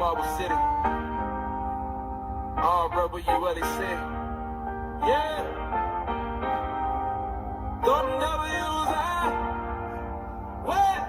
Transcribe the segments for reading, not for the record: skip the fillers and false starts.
Marble City. Oh, bro, what you really say? Yeah. Don't W's out. What?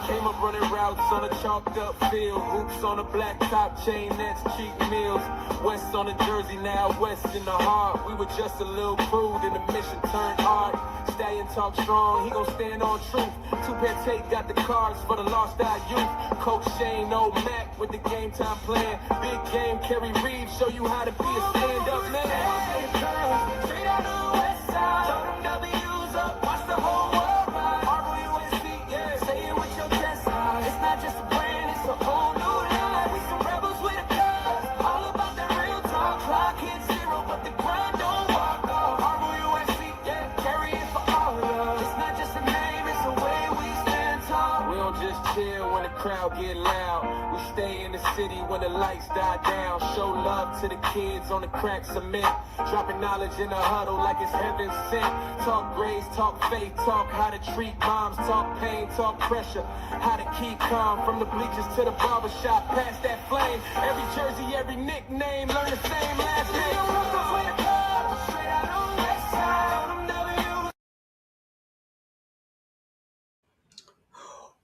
Came up running routes on a chalked up field. Hoops on a black top, chain nets, cheap meals. West on the jersey, now west in the heart. We were just a little crew, then the mission turned hard. Stallion talk strong, he gon' stand on truth. Two-pair tape got the cards for the lost our youth. Coach Shane, old Mac with the game time plan. Big game, Kerry Reeves, show you how to be a stand-up man. Straight out of the west side, throw them W's up, watch the whole world ride. ROUSC, yeah, say it with your chest. It's not just a brand, it's a whole new line. We some rebels with a cause, all about that real talk. Clock hits zero, but the grind don't walk off. ROUSC, yeah, carry it for all of us. It's not just a name, it's the way we stand tall. We don't just chill when the crowd get loud. We stay in the city when the lights die down. Show love to the kids on the crack cement. Dropping knowledge in the huddle like it's heaven sent. Talk grades, talk faith, talk how to treat moms. Talk pain, talk pressure, how to keep calm. From the bleachers to the barbershop, past that flame. Every jersey, every nickname, learn the same last name. Straight out on the west side, on them W's.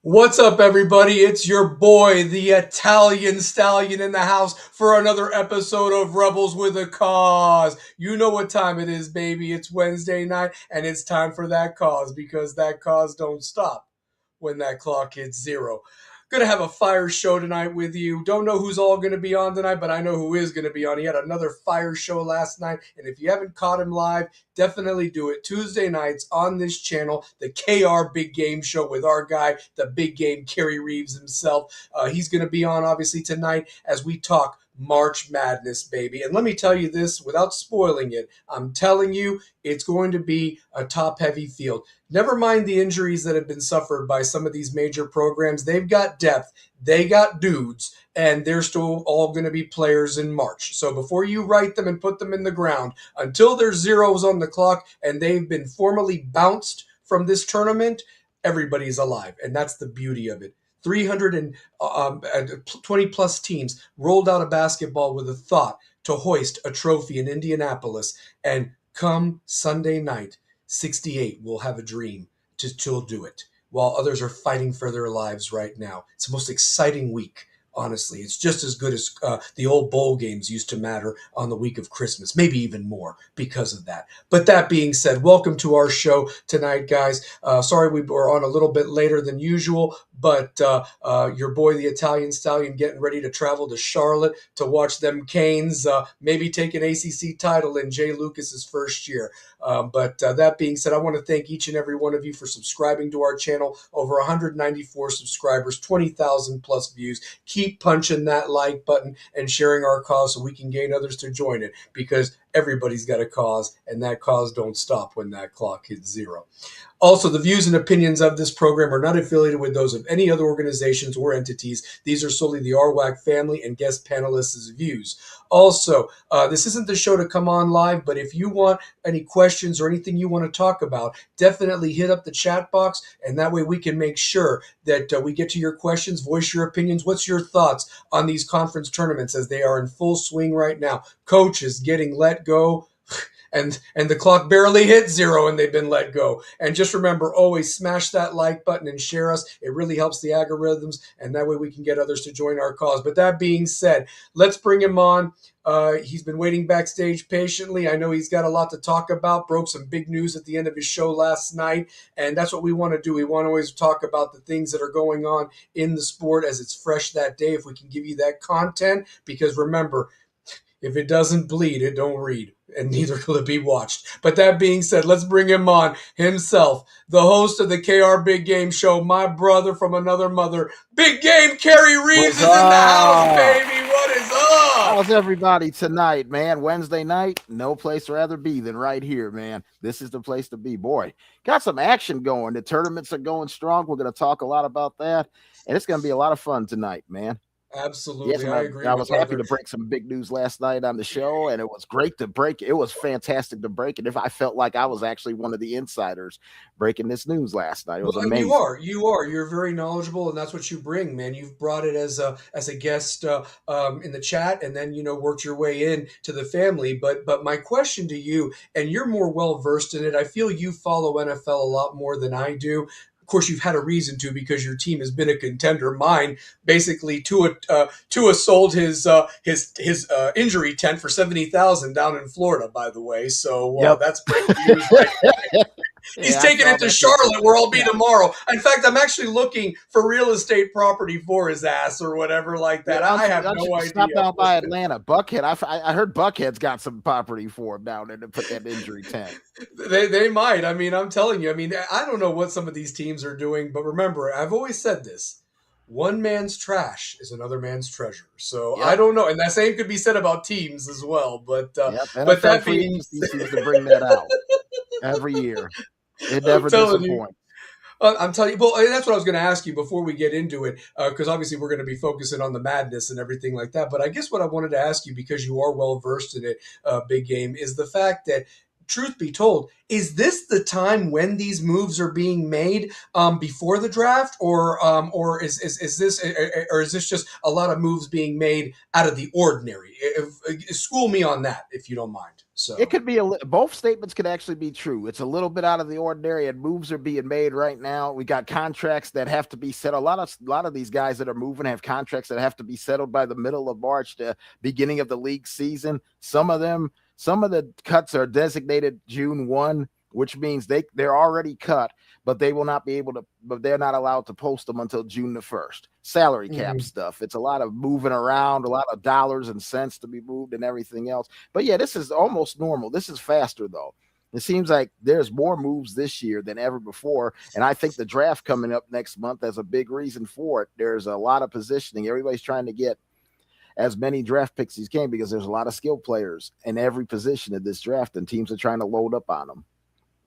What's up, everybody? It's your boy, the Italian Stallion, in the house for another episode of Rebels with a Cause. You know what time it is, baby. It's Wednesday night, and it's time for that cause, because that cause don't stop when that clock hits zero. Gonna have a fire show tonight with you. Don't know who's all gonna be on tonight, but I know who is gonna be on. He had another fire show last night, and if you haven't caught him live, definitely do it. Tuesday nights on this channel, the KR Big Game Show with our guy, the big game Kerry Reeves himself. He's gonna be on obviously tonight as we talk March Madness, baby. And let me tell you this without spoiling it. I'm telling you, it's going to be a top-heavy field. Never mind the injuries that have been suffered by some of these major programs. They've got depth, they got dudes, and they're still all going to be players in March. So before you write them and put them in the ground, until there's zeros on the clock and they've been formally bounced from this tournament, everybody's alive. And that's the beauty of it. 320 plus teams rolled out of basketball with a thought to hoist a trophy in Indianapolis. And come Sunday night, 68 will have a dream to still do it, while others are fighting for their lives right now. It's the most exciting week. Honestly, it's just as good as the old bowl games used to matter on the week of Christmas, maybe even more because of that. But that being said, welcome to our show tonight, guys. Sorry we were on a little bit later than usual, but your boy, the Italian Stallion, getting ready to travel to Charlotte to watch them Canes maybe take an ACC title in Jay Lucas's first year. But that being said, I want to thank each and every one of you for subscribing to our channel. Over 194 subscribers, 20,000 plus views. Keep punching that like button and sharing our cause so we can gain others to join it, because everybody's got a cause, and that cause don't stop when that clock hits zero. Also, the views and opinions of this program are not affiliated with those of any other organizations or entities. These are solely the RWAC family and guest panelists' views. Also, this isn't the show to come on live, but if you want any questions or anything you want to talk about, definitely hit up the chat box, and that way we can make sure that we get to your questions, voice your opinions. What's your thoughts on these conference tournaments as they are in full swing right now? Coaches getting let go, and the clock barely hit zero and they've been let go. And just remember, always smash that like button and share us. It really helps the algorithms, and that way we can get others to join our cause. But that being said, let's bring him on. He's been waiting backstage patiently. I know he's got a lot to talk about. Broke some big news at the end of his show last night, and that's what we want to do. We want to always talk about the things that are going on in the sport as it's fresh that day, if we can give you that content. Because remember, if it doesn't bleed, it don't read, and neither will it be watched. But that being said, let's bring him on himself, the host of the KR Big Game Show, my brother from another mother, Big Game Kerry Reeves is in the house, baby. What is up? How's everybody tonight, man? Wednesday night, no place to rather be than right here, man. This is the place to be. Boy, got some action going. The tournaments are going strong. We're going to talk a lot about that, and it's going to be a lot of fun tonight, man. Yes, Absolutely. and I agree I with was happy brother. to break some big news last night on the show, and it was great to break. It was fantastic to break it. If I felt like I was actually one of the insiders breaking this news last night, it was Well, and you amazing. are, you are. You're very knowledgeable, and that's what you bring, man. You've brought it as a guest in the chat, and then worked your way in to the family. But my question to you, and you're more well versed in it. I feel you follow NFL a lot more than I do. Of course, you've had a reason to because your team has been a contender. Mine, basically, Tua sold his injury tent for 70,000 down in Florida. By the way, so Yep. that's breaking news right. He's Yeah, I taking saw it to that too. Charlotte, where I'll be Yeah. tomorrow. In fact, I'm actually looking for real estate property for his ass or whatever like Yeah, that. why don't I you, have why don't no you stop idea. down by Atlanta, Buckhead? I heard Buckhead's got some property for him down there to put that injury tent. They might. I mean, I'm telling you. I mean, I don't know what some of these teams are doing, but remember, I've always said this: one man's trash is another man's treasure. So I Yep. don't know, and that same could be said about teams as well. Yep. But NFL that free being agency seems to bring that out every year. It I'm never telling you. disappoints. I'm telling you, well, that's what I was going to ask you before we get into it, because obviously we're going to be focusing on the madness and everything like that. But I guess what I wanted to ask you, because you are well versed in it, big game, is the fact that, truth be told, is this the time when these moves are being made before the draft, or is this or is this just a lot of moves being made out of the ordinary? School me on that, if you don't mind. So It could be both statements could actually be true. It's a little bit out of the ordinary, and moves are being made right now. We got contracts that have to be settled. A lot of these guys that are moving have contracts that have to be settled by the middle of March, the beginning of the league season. Some of the cuts are designated June 1, which means they're already cut, but they will not be able to. But they're not allowed to post them until June the 1st. Salary cap stuff. It's a lot of moving around, a lot of dollars and cents to be moved, and everything else. But yeah, this is almost normal. This is faster though. It seems like there's more moves this year than ever before, and I think the draft coming up next month is a big reason for it. There's a lot of positioning. Everybody's trying to get as many draft picks as can because there's a lot of skill players in every position of this draft, and teams are trying to load up on them.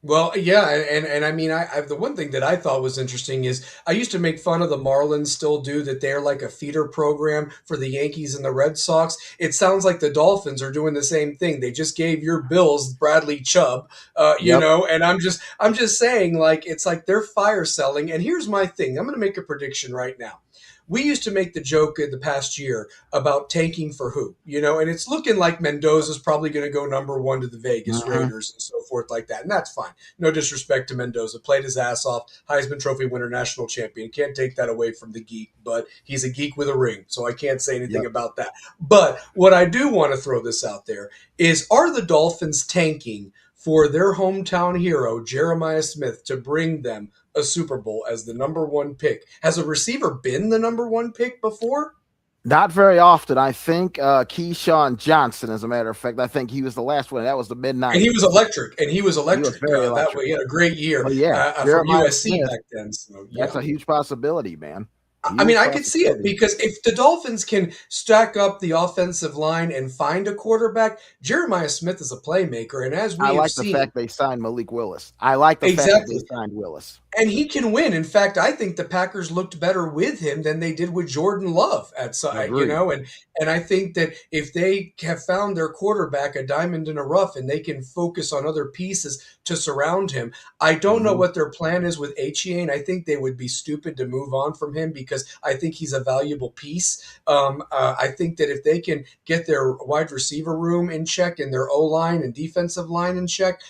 Well, yeah, and I mean, I the one thing that I thought was interesting is I used to make fun of the Marlins, still do, that they're like a feeder program for the Yankees and the Red Sox. It sounds like the Dolphins are doing the same thing. They just gave your Bills Bradley Chubb, Yep. and I'm just saying, like, it's like they're fire selling. And here's my thing: I'm going to make a prediction right now. We used to make the joke in the past year about tanking for who, and it's looking like Mendoza's probably going to go number one to the Vegas Raiders and so forth like that. And that's fine. No disrespect to Mendoza. Played his ass off. Heisman Trophy winner, national champion. Can't take that away from the geek, but he's a geek with a ring. So I can't say anything Yep. about that. But what I do want to throw this out there is, are the Dolphins tanking for their hometown hero, Jeremiah Smith, to bring them a Super Bowl as the number one pick? Has a receiver been the number one pick before? Not very often. I think Keyshawn Johnson, as a matter of fact, I think he was the last one. That was the mid-90s. And he was electric. very That electric. way, he had a great year Oh, yeah. from Jeremiah USC Smith, back then. So, that's a huge possibility, man. I mean, I could see it, because if the Dolphins can stack up the offensive line and find a quarterback, Jeremiah Smith is a playmaker. And as we I have like seen, the fact they signed Malik Willis. I like the fact that exactly. they signed Willis. And he can win. In fact, I think the Packers looked better with him than they did with Jordan Love at side, Agreed. and I think that if they have found their quarterback a diamond in a rough and they can focus on other pieces to surround him, I don't know what their plan is with Etienne. I think they would be stupid to move on from him because I think he's a valuable piece. I think that if they can get their wide receiver room in check and their O-line and defensive line in check,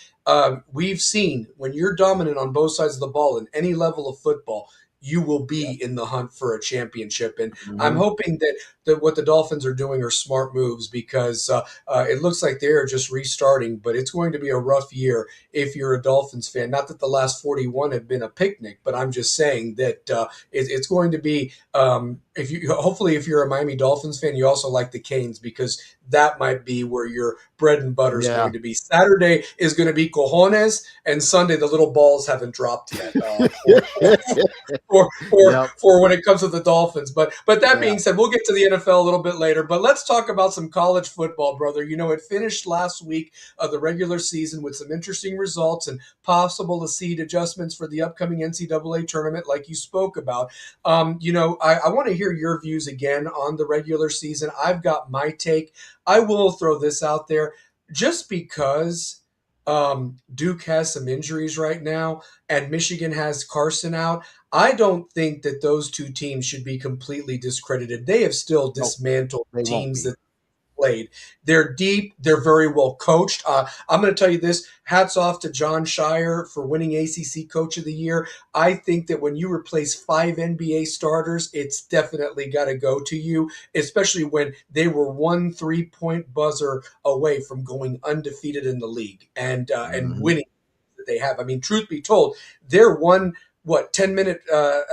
we've seen when you're dominant on both sides of the ball in any level of football, you will be in the hunt for a championship. And I'm hoping that what the Dolphins are doing are smart moves, because it looks like they're just restarting, but it's going to be a rough year if you're a Dolphins fan. Not that the last 41 have been a picnic, but I'm just saying that it's going to be, hopefully if you're a Miami Dolphins fan, you also like the Canes, because that might be where your bread and butter is going to be. Saturday is going to be cojones, and Sunday the little balls haven't dropped yet Yep. for when it comes to the Dolphins. But that Yeah. being said, we'll get to the NFL a little bit later. But let's talk about some college football, brother. You know, it finished last week of the regular season with some interesting results and possible to seed adjustments for the upcoming NCAA tournament, like you spoke about. You know, I want to hear your views again on the regular season. I've got my take. I will throw this out there just because Duke has some injuries right now and Michigan has Carson out. I don't think that those two teams should be completely discredited. They have still No, dismantled they won't teams be. that played. They're deep. They're very well coached. I'm going to tell you this. Hats off to John Shire for winning ACC Coach of the Year. I think that when you replace 5 NBA starters, it's definitely got to go to you, especially when they were 1 3-point buzzer away from going undefeated in the league and Mhm. winning that they have. I mean, truth be told, they're 10-minute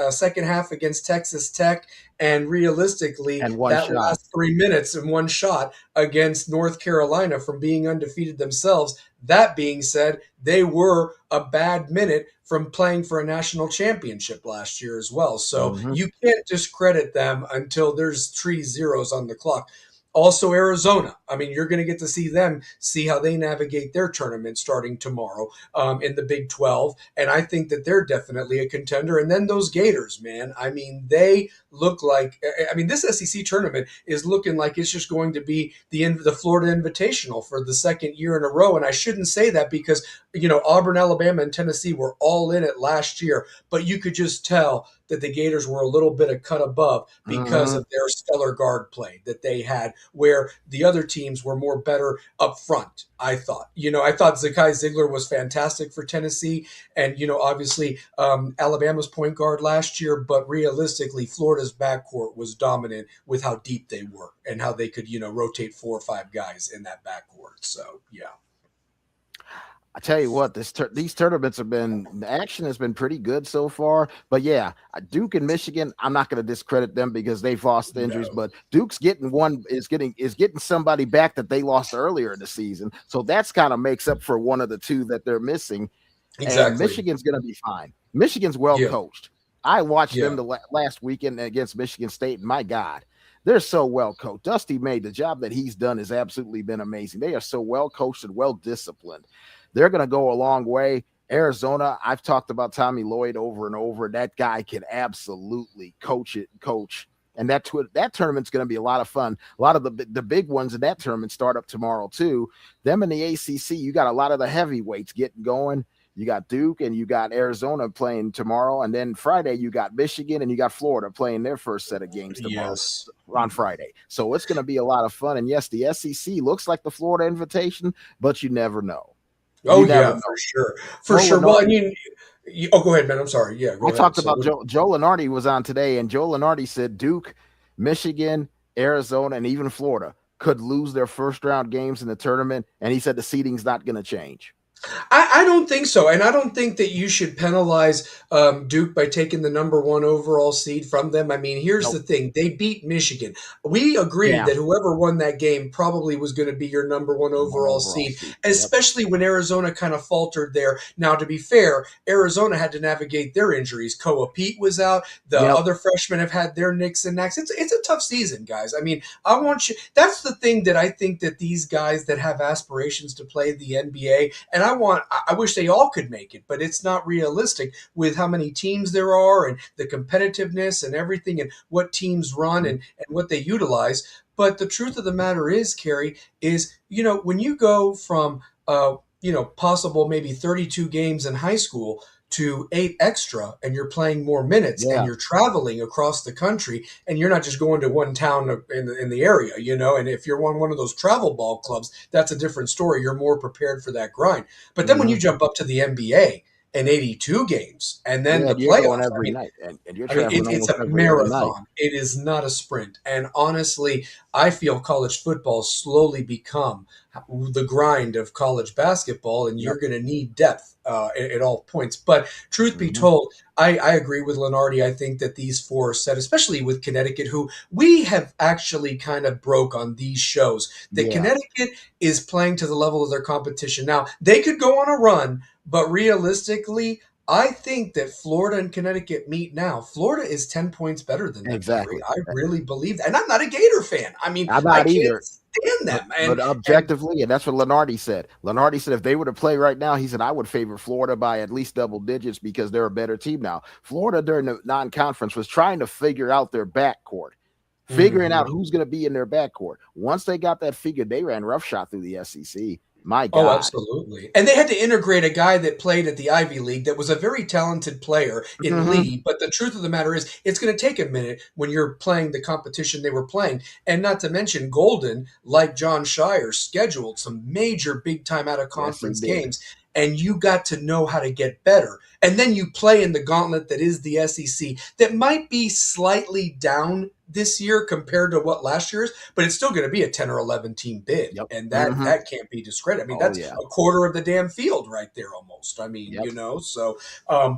second half against Texas Tech, and realistically, And one that shot. last 3 minutes and one shot against North Carolina from being undefeated themselves. That being said, they were a bad minute from playing for a national championship last year as well. So Mhm. you can't discredit them until there's 3 zeros on the clock. Also, Arizona. I mean, you're going to get to see how they navigate their tournament starting tomorrow in the Big 12. And I think that they're definitely a contender. And then those Gators, man. I mean, they look like, I mean, this SEC tournament is looking like it's just going to be the Florida Invitational for the second year in a row. And I shouldn't say that because, you know, Auburn, Alabama, and Tennessee were all in it last year. But you could just tell that the Gators were a little bit of cut above because Mhm. of their stellar guard play that they had, where the other teams were more better up front, I thought. You know, I thought Zakai Ziegler was fantastic for Tennessee. And, you know, obviously Alabama's point guard last year, but realistically, Florida's backcourt was dominant with how deep they were and how they could, you know, rotate 4 or 5 guys in that backcourt. So, yeah. I tell you what, these tournaments the action has been pretty good so far. But yeah, Duke and Michigan, I'm not going to discredit them because they've lost the injuries. No. But Duke's getting somebody back that they lost earlier in the season, so that's kind of makes up for one of the two that they're missing. And Exactly. Michigan's going to be fine. Michigan's well Yeah. coached. I watched Yeah. them last weekend against Michigan State, and my God, they're so well coached. Dusty May, the job that he's done has absolutely been amazing. They are so well coached and well disciplined. They're going to go a long way. Arizona, I've talked about Tommy Lloyd over and over. That guy can absolutely coach. And that tournament's going to be a lot of fun. A lot of the big ones in that tournament start up tomorrow too. Them in the ACC, you got a lot of the heavyweights getting going. You got Duke and you got Arizona playing tomorrow. And then Friday, you got Michigan and you got Florida playing their first set of games tomorrow Yes. on Friday. So it's going to be a lot of fun. And yes, the SEC looks like the Florida Invitation, but you never know. Oh, You never yeah, know. for sure. For Joe sure. Well, I Lenardi, mean, go ahead, man. I'm sorry. Yeah, go I ahead. talked So, about Joe Lenardi was on today, and Joe Lenardi said Duke, Michigan, Arizona, and even Florida could lose their first round games in the tournament. And he said the seeding's not going to change. I don't think so. And I don't think that you should penalize Duke by taking the #1 overall seed from them. I mean, here's the Nope. thing. They beat Michigan. We agreed Yeah. that whoever won that game probably was going to be your #1 overall seed, Yep. especially when Arizona kind of faltered there. Now, to be fair, Arizona had to navigate their injuries. Koa Pete was out. The Yep. other freshmen have had their nicks and knacks. It's a tough season, guys. I mean, I want you. That's the thing that I think that these guys that have aspirations to play the NBA, and I wish they all could make it, but it's not realistic with how many teams there are and the competitiveness and everything and what teams run and what they utilize. But the truth of the matter is, Kerry, is, you know, when you go from, you know, possible maybe 32 games in high school to 8 extra and you're playing more minutes Yeah. and you're traveling across the country and you're not just going to one town in the area, you know, and if you're one of those travel ball clubs, that's a different story. You're more prepared for that grind. But then when you jump up to the NBA and 82 games and then Yeah, the you're going playoffs, every night, and you're I mean, traveling it's almost a every other night. marathon. It is not a sprint. And honestly, I feel college football slowly become the grind of college basketball, and you're going to need depth at all points. But truth be told, I agree with Lenardi. I think that these 4 are set, especially with Connecticut, who we have actually kind of broke on these shows, that Yeah. Connecticut is playing to the level of their competition. Now, they could go on a run, but realistically, I think that Florida and Connecticut meet now. Florida is 10 points better than them, Gary. Exactly. I really believe that. And I'm not a Gator fan. I mean, I'm I not can't either. stand But them. but And objectively, and that's what Lenardi said. Lenardi said if they were to play right now, he said I would favor Florida by at least double digits because they're a better team now. Florida during the non-conference was trying to figure out their backcourt, figuring out Mhm. who's going to be in their backcourt. Once they got that figured, they ran roughshod through the SEC. My Oh, God. absolutely. And they had to integrate a guy that played at the Ivy League that was a very talented player in Mhm. Lee. But the truth of the matter is, it's going to take a minute when you're playing the competition they were playing. And not to mention, Golden, like John Shire, scheduled some major big time out of Yes, he conference did. games. And you got to know how to get better. And then you play in the gauntlet that is the SEC that might be slightly down this year compared to what last year is, but it's still going to be a 10 or 11 team bid. Yep. And that Mhm. that can't be discredited. I mean, Oh that's yeah. a quarter of the damn field right there almost. I mean, Yep. so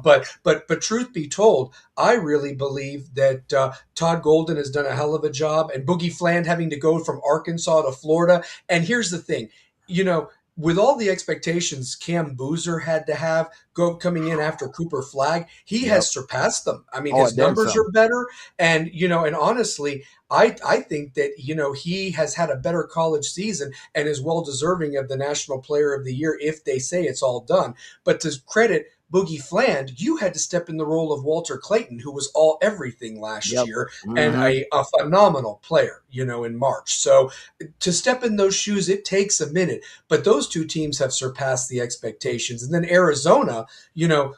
but truth be told, I really believe that Todd Golden has done a hell of a job, and Boogie Fland having to go from Arkansas to Florida. And here's the thing, with all the expectations Cam Boozer had to have coming in after Cooper Flag, he Yep. has surpassed them. I mean, Oh, his and then numbers some. are better, and and honestly, I think that he has had a better college season and is well deserving of the National Player of the Year if they say it's all done. But to credit Boogie Fland, you had to step in the role of Walter Clayton, who was all everything last Yep. year and Mhm. a phenomenal player, in March. So to step in those shoes, it takes a minute. But those two teams have surpassed the expectations. And then Arizona,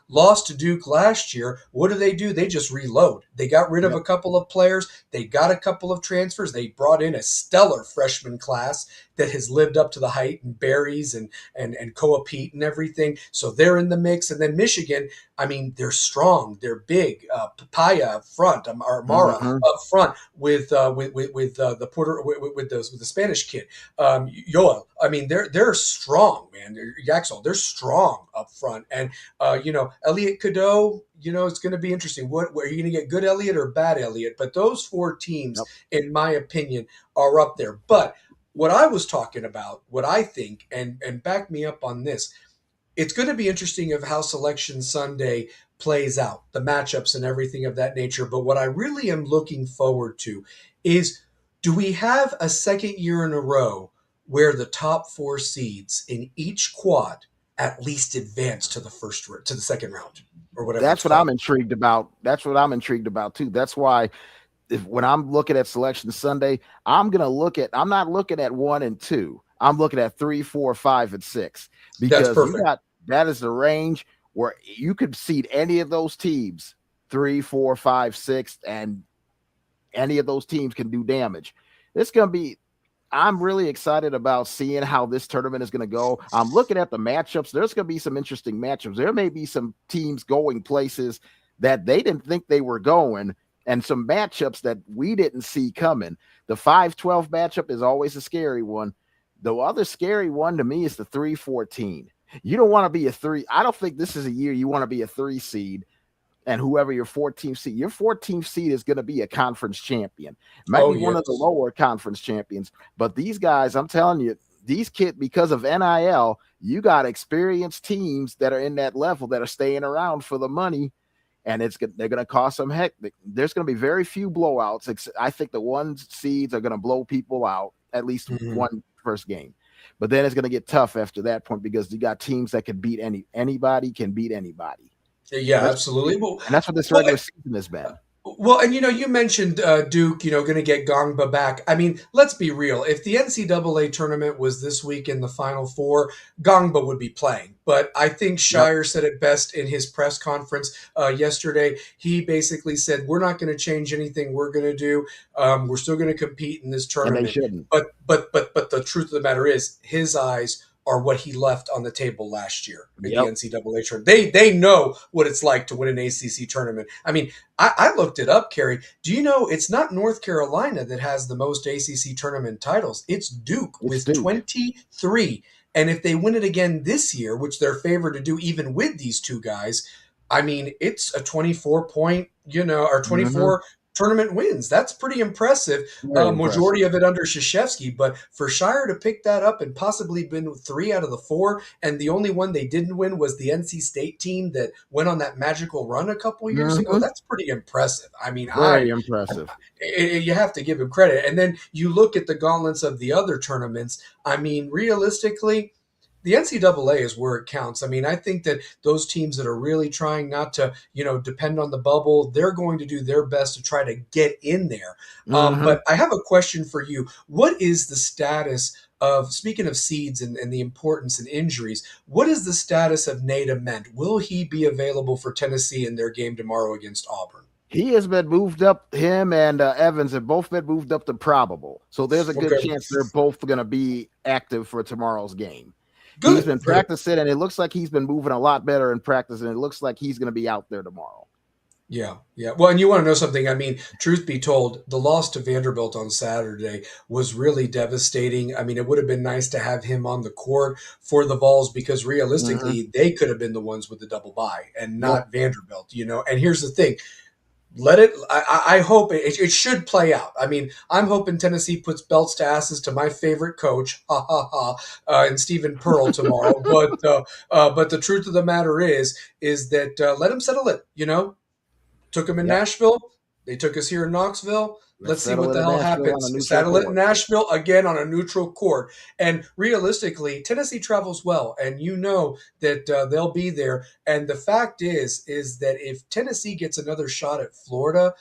lost to Duke last year. What do? They just reload. They got rid of Yep. a couple of players. They got a couple of transfers. They brought in a stellar freshman class that has lived up to the height and Berries and Koa Pete and everything. So they're in the mix. And then Michigan, I mean, they're strong. They're big. Papaya up front, or Mara Mhm. up front with the Puerto with the Spanish kid, Yoel. I mean, they're strong, man. Yaxel, they're strong up front, and Elliot Cadeau. It's going to be interesting. What are you going to get, good Elliot or bad Elliot? But those four teams, Yep. in my opinion, are up there. But what I was talking about, what I think, and back me up on this, it's going to be interesting of how Selection Sunday plays out, the matchups and everything of that nature. But what I really am looking forward to is, do we have a second year in a row where the top four seeds in each quad at least advance to the second round or whatever That's it's what I'm called? intrigued about. That's what I'm intrigued about too. That's why when I'm looking at Selection Sunday, I'm not looking at 1 and 2. I'm looking at 3, 4, 5, and 6 That's because perfect. that is the range where you could seed any of those teams 3, 4, 5, 6, and any of those teams can do damage. It's gonna be. I'm really excited about seeing how this tournament is going to go. I'm looking at the matchups. There's going to be some interesting matchups. There may be some teams going places that they didn't think they were going, and some matchups that we didn't see coming. The 5-12 matchup is always a scary one. The other scary one to me is the 3-14. You don't want to be a 3. I don't think this is a year you want to be a 3 seed and whoever your 14th seed is going to be a conference champion. It might Oh, be one of the yes. lower conference champions, but these guys, I'm telling you, these kids, because of NIL, you got experienced teams that are in that level that are staying around for the money, and they're going to cost some heck. There's going to be very few blowouts. I think the 1 seeds are going to blow people out at least Mhm. one first game. But then it's going to get tough after that point because you got teams that can beat anybody can beat anybody. Yeah, That's absolutely. and that's what this Well, regular season has been. Well, and you mentioned Duke, going to get Gongba back. I mean, let's be real. If the NCAA tournament was this week in the Final Four, Gongba would be playing. But I think Yep. Shire said it best in his press conference yesterday. He basically said, "We're not going to change anything. We're going to do. We're still going to compete in this And they tournament." shouldn't. But the truth of the matter is, his eyes are what he left on the table last year in the Yep. NCAA tournament. They know what it's like to win an ACC tournament. I mean, I looked it up, Kerry. Do you know it's not North Carolina that has the most ACC tournament titles? It's Duke It's with Duke. 23. And if they win it again this year, which they're favored to do even with these two guys, I mean, it's a 24 point, or 24 tournament wins. That's pretty impressive. Very impressive. Majority of it under Krzyzewski, but for Shire to pick that up and possibly win 3 out of the 4, and the only one they didn't win was the NC State team that went on that magical run a couple years ago. That's pretty impressive. I mean, Very impressive. you have to give him credit. And then you look at the gauntlets of the other tournaments. I mean, realistically, the NCAA is where it counts. I mean, I think that those teams that are really trying not to, depend on the bubble, they're going to do their best to try to get in there. But I have a question for you. What is the status of, speaking of seeds and the importance and injuries, what is the status of Nate Ament? Will he be available for Tennessee in their game tomorrow against Auburn? He has been moved up. Him and Evans have both been moved up to probable. So there's a good chance they're both going to be active for tomorrow's game. Good. He's been practicing, and it looks like he's been moving a lot better in practice, and it looks like he's going to be out there tomorrow. Yeah. Well, and you want to know something? I mean, truth be told, the loss to Vanderbilt on Saturday was really devastating. I mean, it would have been nice to have him on the court for the Vols because realistically, they could have been the ones with the double bye and not Vanderbilt, And here's the thing. I hope it should play out. I mean, I'm hoping Tennessee puts belts to asses to my favorite coach, and Stephen Pearl tomorrow. But the truth of the matter is that let him settle it. Took him in Nashville. They took us here in Knoxville. Let's see what the hell happens. Settle it in Nashville again on a neutral court. And realistically, Tennessee travels well, and that they'll be there. And the fact is that if Tennessee gets another shot at Florida,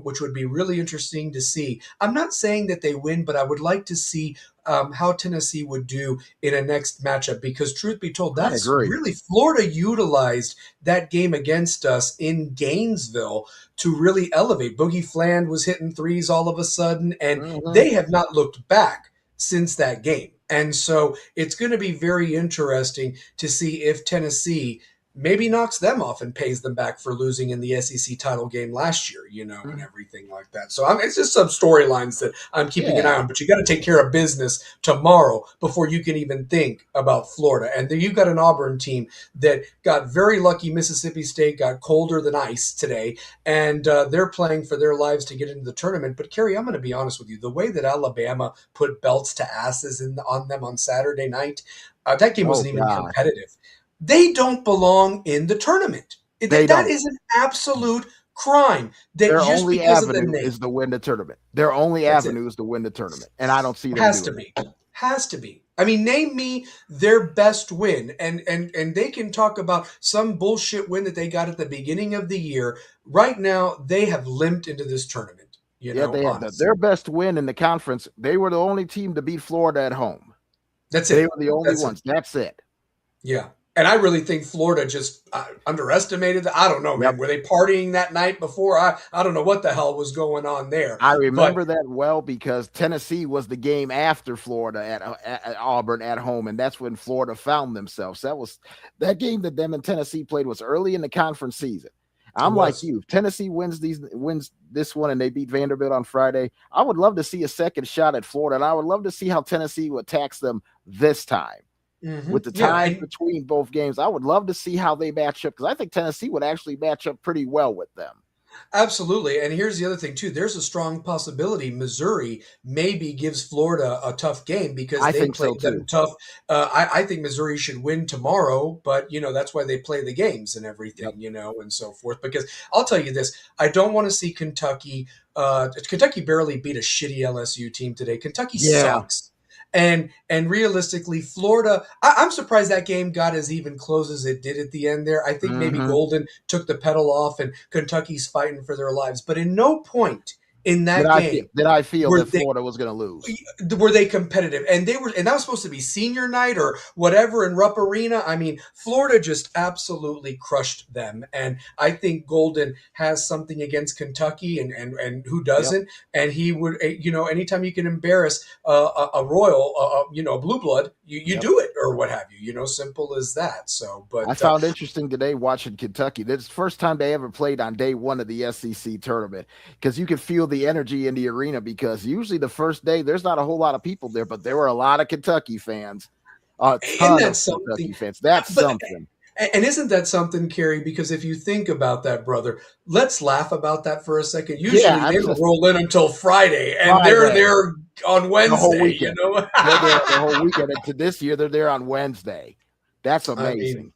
which would be really interesting to see. I'm not saying that they win, but I would like to see how Tennessee would do in a next matchup because truth be told, that's really Florida utilized that game against us in Gainesville to really elevate. Boogie Fland was hitting threes all of a sudden, and they have not looked back since that game. And so it's going to be very interesting to see if Tennessee maybe knocks them off and pays them back for losing in the SEC title game last year, and everything like that. So it's just some storylines that I'm keeping an eye on, but you got to take care of business tomorrow before you can even think about Florida. And then you've got an Auburn team that got very lucky. Mississippi State got colder than ice today, and they're playing for their lives to get into the tournament. But Kerry, I'm going to be honest with you. The way that Alabama put belts to asses on them on Saturday night, that game wasn't even competitive. They don't belong in the tournament. That is an absolute crime. Their only avenue is to win the tournament. Their only avenue is to win the tournament, and I don't see them doing it. Has to be. I mean, name me their best win, and they can talk about some bullshit win that they got at the beginning of the year. Right now, they have limped into this tournament. They have their best win in the conference. They were the only team to beat Florida at home. That's it. They were the only ones. That's it. Yeah. And I really think Florida just underestimated that. I don't know, man. Were they partying that night before? I don't know what the hell was going on there. I remember that well because Tennessee was the game after Florida at Auburn at home, and that's when Florida found themselves. That game that them and Tennessee played was early in the conference season. I'm like you. If Tennessee wins this one and they beat Vanderbilt on Friday, I would love to see a second shot at Florida, and I would love to see how Tennessee would tax them this time. With the time between both games, I would love to see how they match up because I think Tennessee would actually match up pretty well with them. Absolutely. And here's the other thing, too. There's a strong possibility Missouri maybe gives Florida a tough game because they played them tough. I think Missouri should win tomorrow, but, that's why they play the games and everything, and so forth. Because I'll tell you this, I don't want to see Kentucky. Kentucky barely beat a shitty LSU team today. Kentucky sucks. And realistically, Florida, I'm surprised that game got as even close as it did at the end there. I think maybe Golden took the pedal off and Kentucky's fighting for their lives. But in no point in that game did I feel that Florida was going to lose. Were they competitive? And that was supposed to be senior night or whatever in Rupp Arena. I mean, Florida just absolutely crushed them. And I think Golden has something against Kentucky and who doesn't. And he would, anytime you can embarrass a Royal, a blue blood, you do it or what have you, simple as that. So, but I found interesting today watching Kentucky. This is the first time they ever played on day one of the SEC tournament because you could feel the energy in the arena because usually the first day there's not a whole lot of people there, but there were a lot of Kentucky fans. A ton of Kentucky fans. That's something. And isn't that something, Kerry? Because if you think about that, brother, let's laugh about that for a second. Yeah, Usually I'm they don't just roll in until Friday, and they're Friday, there on the whole Wednesday, you weekend. know? They're there the whole weekend. And to this year, they're there on Wednesday. That's I amazing. mean,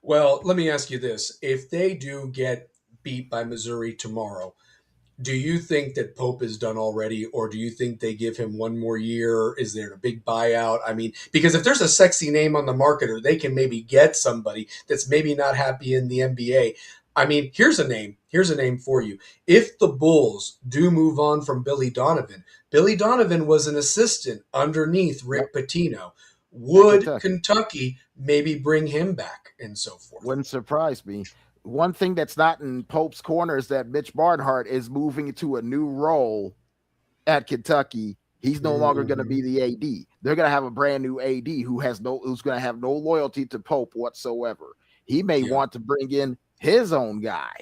well, let me ask you this. If they do get beat by Missouri tomorrow, do you think that Pope is done already, or do you think they give him one more year? Is there a big buyout? I mean, because if there's a sexy name on the market, or they can maybe get somebody that's maybe not happy in the NBA. I mean, here's a name. Here's a name for you. If the Bulls do move on from Billy Donovan was an assistant underneath Rick Pitino. Would Kentucky maybe bring him back and so forth? Wouldn't surprise me. One thing that's not in Pope's corner is that Mitch Barnhart is moving into a new role at Kentucky. He's no longer going to be the AD. They're going to have a brand new AD who's going to have no loyalty to Pope whatsoever. He may want to bring in his own guy.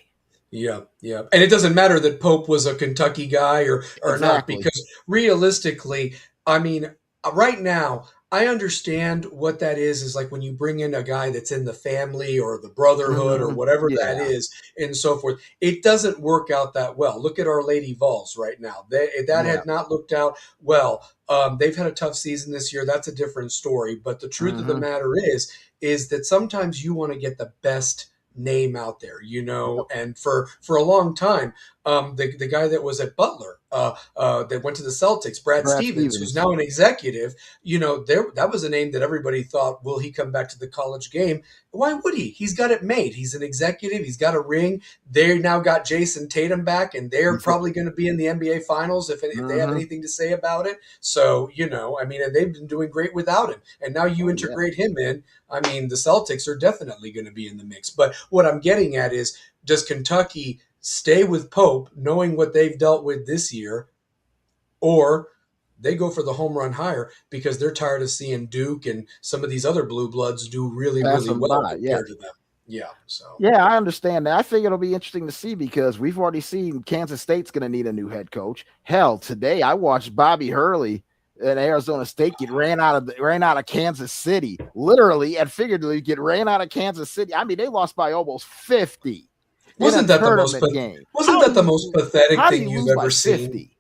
Yeah. And it doesn't matter that Pope was a Kentucky guy or not, because realistically, I mean, right now, I understand what that is like when you bring in a guy that's in the family or the brotherhood or whatever that is and so forth. It doesn't work out that well. Look at Our Lady Vols right now. That had not looked out well. They've had a tough season this year. That's a different story. But the truth of the matter is that sometimes you want to get the best name out there, you know, and for a long time, the guy that was at Butler, that went to the Celtics, Brad Stevens, who's now an executive, you know, that was a name that everybody thought, will he come back to the college game? Why would he? He's got it made. He's an executive. He's got a ring. They now got Jason Tatum back, and they're probably going to be in the NBA Finals if they have anything to say about it. So, you know, I mean, and they've been doing great without him. And now you integrate him in. I mean, the Celtics are definitely going to be in the mix. But what I'm getting at is, does Kentucky stay with Pope, knowing what they've dealt with this year, or they go for the home run hire because they're tired of seeing Duke and some of these other blue bloods do really well compared to them? Yeah, I understand that. I think it'll be interesting to see because we've already seen Kansas State's going to need a new head coach. Hell, today I watched Bobby Hurley at Arizona State get ran out of Kansas City, literally and figuratively get ran out of Kansas City. I mean, they lost by almost 50. Wasn't that the most pathetic thing you've ever seen?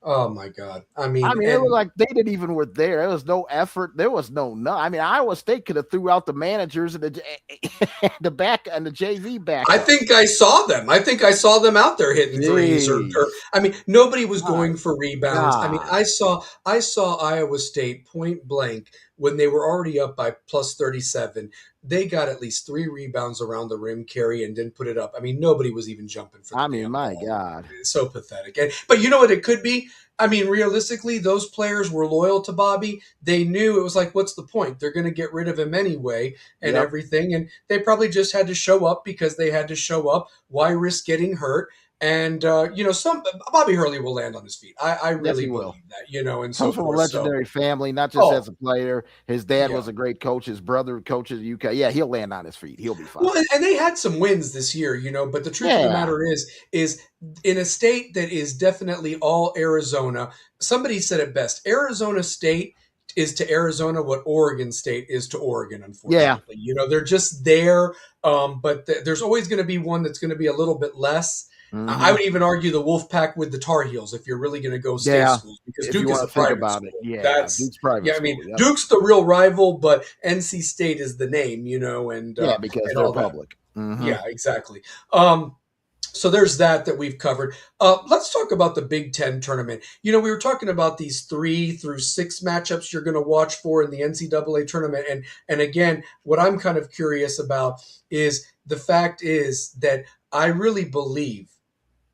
Oh my God! I mean, it was like they didn't even were there. There was no effort. There was no. I mean, Iowa State could have threw out the managers and the back and the JV back. I think I saw them. Out there hitting threes. Or I mean, nobody was going for rebounds. I mean, I saw Iowa State point blank when they were already up by plus 37. They got at least 3 rebounds around the rim, Kerry, and didn't put it up. I mean, nobody was even jumping for the my ball. God. It's so pathetic. But you know what it could be? I mean, realistically, those players were loyal to Bobby. They knew it was like, what's the point? They're going to get rid of him anyway and everything. And they probably just had to show up because they had to show up. Why risk getting hurt? And, you know, Bobby Hurley will land on his feet. I really believe that, you know, and so comes from a legendary family, not just as a player. His dad was a great coach. His brother coaches UK. Yeah, he'll land on his feet. He'll be fine. Well, and they had some wins this year, you know, but the truth of the matter is in a state that is definitely all Arizona, somebody said it best. Arizona State is to Arizona what Oregon State is to Oregon, unfortunately. You know, they're just there, but there's always going to be one that's going to be a little bit less. I would even argue the Wolfpack with the Tar Heels if you're really going to go state schools, because Duke is a private school. Duke's private school. I mean, Duke's the real rival, but NC State is the name, you know, and because they're public. Yeah, exactly. So there's that we've covered. Let's talk about the Big Ten tournament. You know, we were talking about these 3 through 6 matchups you're going to watch for in the NCAA tournament. And again, what I'm kind of curious about is the fact is that I really believe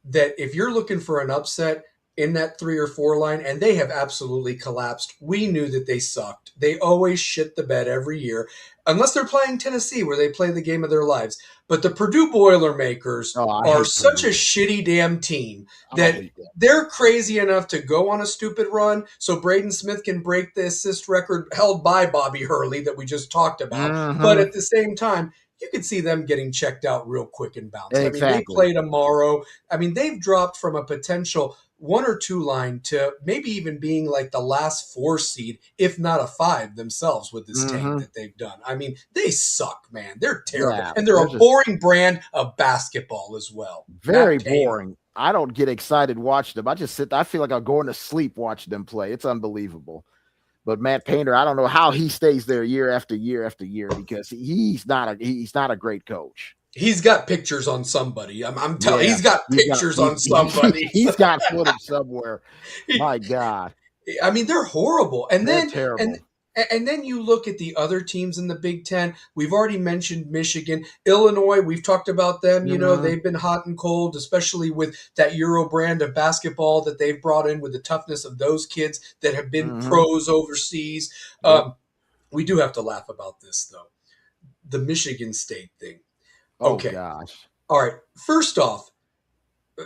that if you're looking for an upset in that 3 or 4 line, and they have absolutely collapsed. We knew that they sucked. They always shit the bed every year, unless they're playing Tennessee where they play the game of their lives. But the Purdue Boilermakers are such a shitty damn team that they're crazy enough to go on a stupid run so Braden Smith can break the assist record held by Bobby Hurley that we just talked about. But at the same time, you could see them getting checked out real quick and bounced. I mean, they play tomorrow. I mean, they've dropped from a potential 1 or 2 line to maybe even being like the last 4 seed, if not a 5 themselves with this tank Mhm. that they've done. I mean, they suck, man. They're terrible. Yeah, And they're they're a just boring brand of basketball as well. very Matt Painter. boring. I don't get excited watching them. I just sit. I feel like I'm going to sleep watching them play. It's unbelievable. But Matt Painter, I don't know how he stays there year after year after year because he's not a great coach. He's got pictures on somebody. I'm telling Yeah, he's got pictures on somebody. He's got footage somewhere. My God, I mean, they're horrible. And they're then terrible. and then you look at the other teams in the Big Ten. We've already mentioned Michigan, Illinois. We've talked about them. You know, Mhm. they've been hot and cold, especially with that Euro brand of basketball that they've brought in with the toughness of those kids that have been Mhm. pros overseas. Yep. We do have to laugh about this, though. The Michigan State thing. Oh Okay. gosh. All right. First off,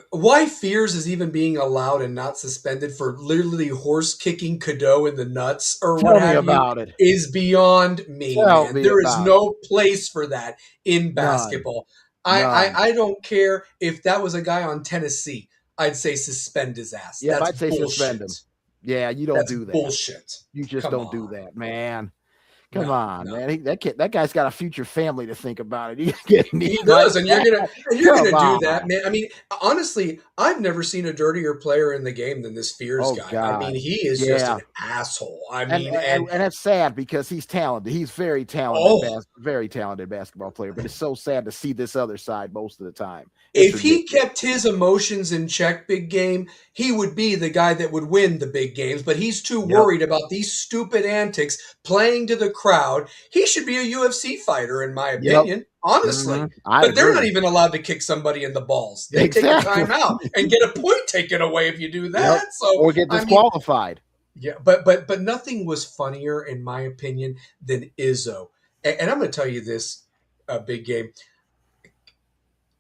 why Fears is even being allowed and not suspended for literally horse kicking Cadeau in the nuts or Tell what me have you about it. is beyond me, Tell man. me There is about no place for that in None. basketball. None. I don't care if that was a guy on Tennessee. I'd say suspend his ass. Yep, That's I'd say suspend bullshit. him. Yeah, you don't That's do that. bullshit. You just Come don't do on. that, man. Come No, on, no. man. That guy's got a future family to think about it. He's getting He like does, and you're that. gonna Come do that, on. man. I mean, honestly, I've never seen a dirtier player in the game than this Fears Oh guy. I mean, God. he is just Yeah. an asshole. I And, mean, and and and it's sad because he's talented. He's very talented, oh, very talented basketball player. But it's so sad to see this other side most of the time. It's if he ridiculous. kept his emotions in check, big game, he would be the guy that would win the big games. But he's too Yep. worried about these stupid antics playing to the crowd. He should be a UFC fighter, in my Yep. opinion, honestly. Mhm. I But they're not agree. even allowed to kick somebody in the balls. They take Exactly. a timeout and get a point taken away if you do that. Yep. So Or get I mean, disqualified. yeah, but nothing was funnier, in my opinion, than Izzo. And I'm going to tell you this, big game.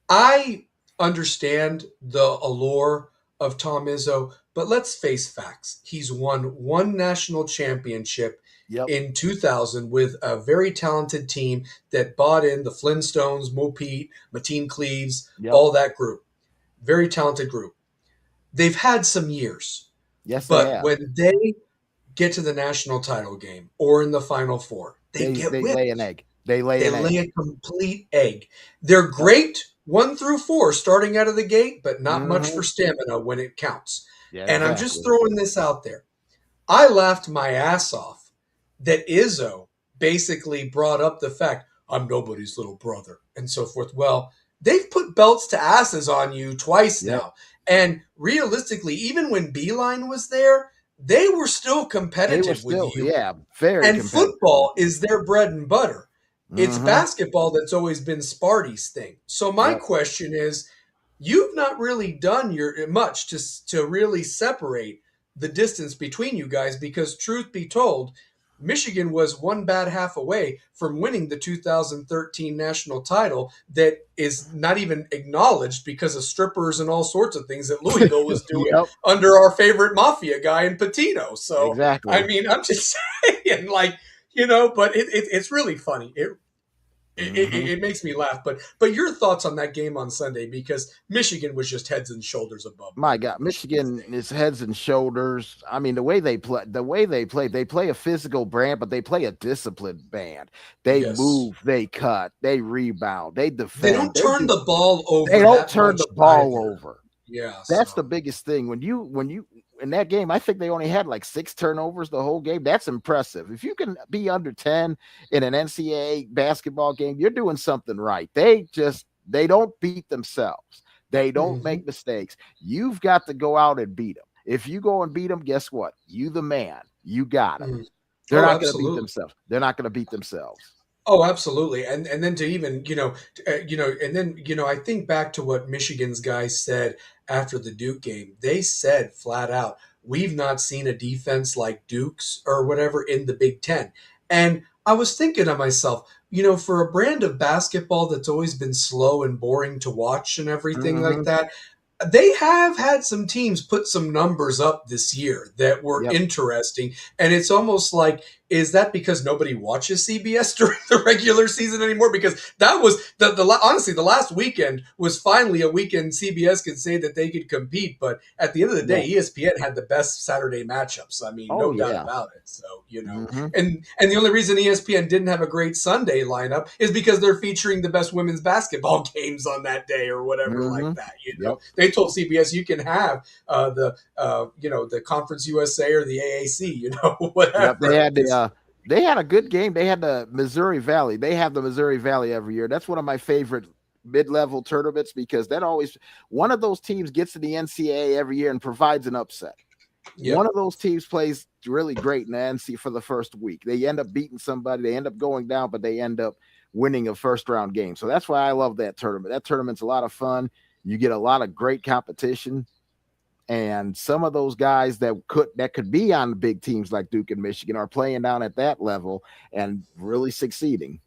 I understand the allure of Tom Izzo, but let's face facts. He's won 1 national championship Yep. in 2000 with a very talented team that bought in the Flintstones, Mo Pete, Mateen Cleaves, Yep. all that group. Very talented group. They've had some years, Yes, they but have. when they get to the national title game or in the Final Four, they get They whipped. lay an egg. They lay They an lay egg. a complete egg. They're great 1 through 4 starting out of the gate, but not much Mhm. for stamina when it counts. Yeah, And I'm just exactly. throwing this out there. I laughed my ass off that Izzo basically brought up the fact, I'm nobody's little brother, and so forth. Well, they've put belts to asses on you twice Yep. now. And realistically, even when Beeline was there, they were still They competitive were still, with you. yeah, very And competitive. football is their bread and butter. It's Mhm. basketball that's always been Sparty's thing. So my Yep. question is, you've not really done your much to really separate the distance between you guys because truth be told, Michigan was 1 bad half away from winning the 2013 national title that is not even acknowledged because of strippers and all sorts of things that Louisville was doing Yep. under our favorite mafia guy in Patino. So Exactly. I mean, I'm just saying, like, you know, but it's really funny. It makes me laugh. But your thoughts on that game on Sunday, because Michigan was just heads and shoulders above them. My God, Michigan is heads and shoulders. I mean, the way they play a physical brand, but they play a disciplined band. They Yes. move, they cut, they rebound, they defend. They don't turn the ball over. They don't that turn much the ball either. over. Yeah, That's so. the biggest thing. When you in that game, I think they only had like 6 turnovers the whole game. That's impressive. If you can be under 10 in an NCAA basketball game, you're doing something right. They don't beat themselves. They don't Mhm. make mistakes. You've got to go out and beat them. If you go and beat them, guess what? You the man. You got them. Mhm. They're Oh, not going to beat absolutely. themselves. They're not going to beat themselves. Oh, absolutely. And then to even, and then, I think back to what Michigan's guys said after the Duke game. They said flat out, we've not seen a defense like Duke's or whatever in the Big Ten. And I was thinking to myself, for a brand of basketball that's always been slow and boring to watch and everything like Mhm. that, they have had some teams put some numbers up this year that were Yep. interesting. And it's almost like is that because nobody watches CBS during the regular season anymore? Because that was honestly, the last weekend was finally a weekend CBS could say that they could compete. But at the end of the day, ESPN had the best Saturday matchups. I mean, Oh no doubt yeah. about it. So, Hmm. and the only reason ESPN didn't have a great Sunday lineup is because they're featuring the best women's basketball games on that day or whatever like that. Yep. They told CBS you can have the Conference USA or the AAC, whatever. Yep. They had a good game. They had the Missouri Valley. They have the Missouri Valley every year. That's one of my favorite mid-level tournaments because that always one of those teams gets to the NCAA every year and provides an upset. Yep. One of those teams plays really great in the NC for the first week. They end up beating somebody. They end up going down, but they end up winning a first-round game. So that's why I love that tournament. That tournament's a lot of fun. You get a lot of great competition. And some of those guys that could be on the big teams like Duke and Michigan are playing down at that level and really succeeding.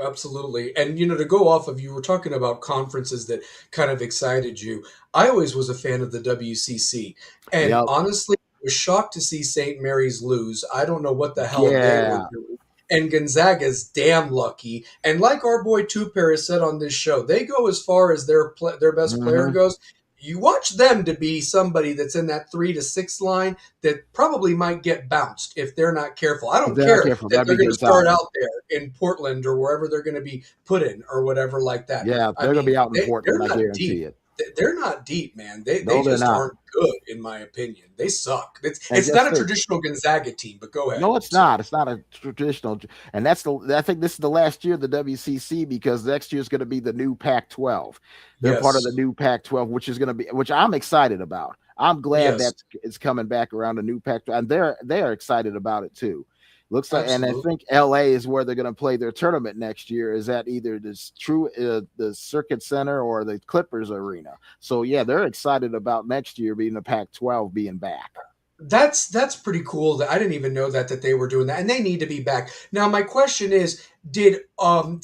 Absolutely. And, to go off of, you were talking about conferences that kind of excited you. I always was a fan of the WCC. And Yep. honestly, I was shocked to see St. Mary's lose. I don't know what the hell they Yeah. were doing. And Gonzaga's damn lucky. And like our boy Two Paris said on this show, they go as far as their best player goes. You watch them to be somebody that's in that 3 to 6 line that probably might get bounced if they're not careful. I don't care that they're going to start out there in Portland or wherever they're going to be put in or whatever like that. Yeah, they're going to be out in Portland, I guarantee it. They're not deep, man. They just aren't good, in my opinion. They suck. It's not a traditional Gonzaga team, but go ahead. No, it's not. It's not a traditional. And I think this is the last year of the WCC because next year is going to be the new Pac-12. They're part of the new Pac-12, which I'm excited about. I'm glad that it's coming back around, the new Pac-12, and they're excited about it too. Looks like, and I think LA is where they're going to play their tournament next year. Is that either the Circuit Center or the Clippers Arena? So yeah, they're excited about next year being the Pac-12 being back. That's pretty cool. I didn't even know that they were doing that, and they need to be back. Now, my question is, did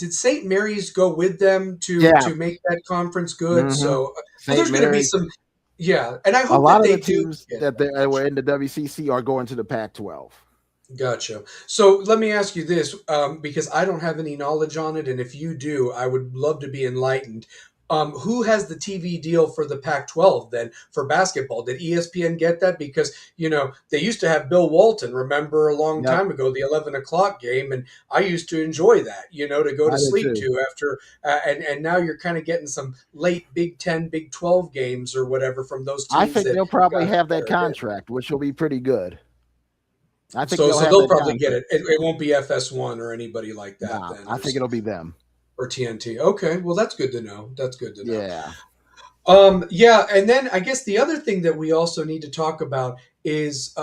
St. Mary's go with them to make that conference good? Mm-hmm. So there's going to be some, and I hope a lot that of the teams that were in the WCC are going to the Pac-12. Gotcha. So let me ask you this, because I don't have any knowledge on it, and if you do, I would love to be enlightened. Who has the TV deal for the Pac-12 then for basketball? Did ESPN get that? Because, they used to have Bill Walton, remember, a long time ago, the 11 o'clock game, and I used to enjoy that, to go to sleep to after, and now you're kind of getting some late Big 10, Big 12 games or whatever from those teams. I think they'll probably have that contract, which will be pretty good. I think so they'll probably get it. It won't be FS1 or anybody like that. Nah, then I think it'll be them. Or TNT. Okay, well that's good to know. Yeah. And then I guess the other thing that we also need to talk about is,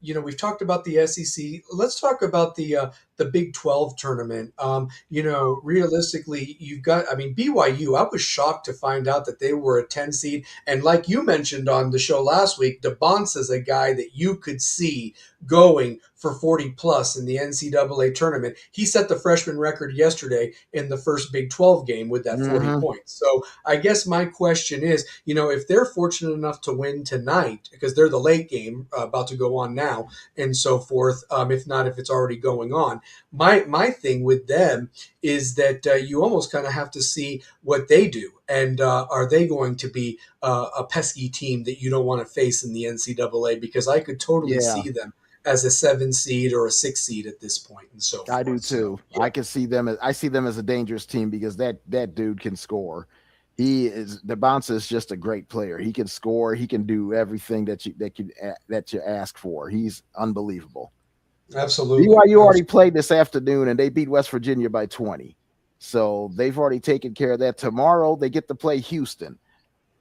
we've talked about the SEC. Let's talk about the Big 12 tournament. Realistically, BYU, I was shocked to find out that they were a 10 seed. And like you mentioned on the show last week, DeBonce is a guy that you could see going for 40 plus in the NCAA tournament. He set the freshman record yesterday in the first Big 12 game with that 40 points. So I guess my question is, if they're fortunate enough to win tonight, because they're the late game about to go on now and so forth, if it's already going on, my thing with them is that you almost kind of have to see what they do. And are they going to be a pesky team that you don't want to face in the NCAA? Because I could totally see them as a 7 seed or a 6 seed at this point, and so forth. I do too. So, I see them as a dangerous team because that dude can score. DeBonce is just a great player. He can score. He can do everything that you ask for. He's unbelievable. Absolutely. BYU already played this afternoon, and they beat West Virginia by 20. So they've already taken care of that. Tomorrow they get to play Houston.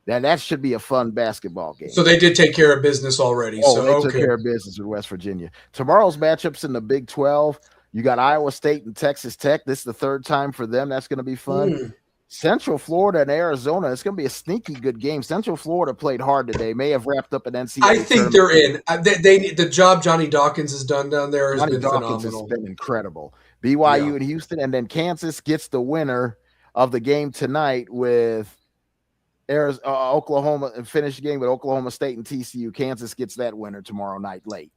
Now that should be a fun basketball game. So they did take care of business already. They took care of business with West Virginia. Tomorrow's matchups in the Big 12. You got Iowa State and Texas Tech. This is the third time for them. That's going to be fun. Central Florida and Arizona. It's going to be a sneaky good game. Central Florida played hard today. May have wrapped up an NCAA. I think they're in. They need the job Johnny Dawkins has done down there has been phenomenal. Has been incredible. BYU and Houston, and then Kansas gets the winner of the game tonight with Oklahoma, and finish the game with Oklahoma State and TCU. Kansas gets that winner tomorrow night late.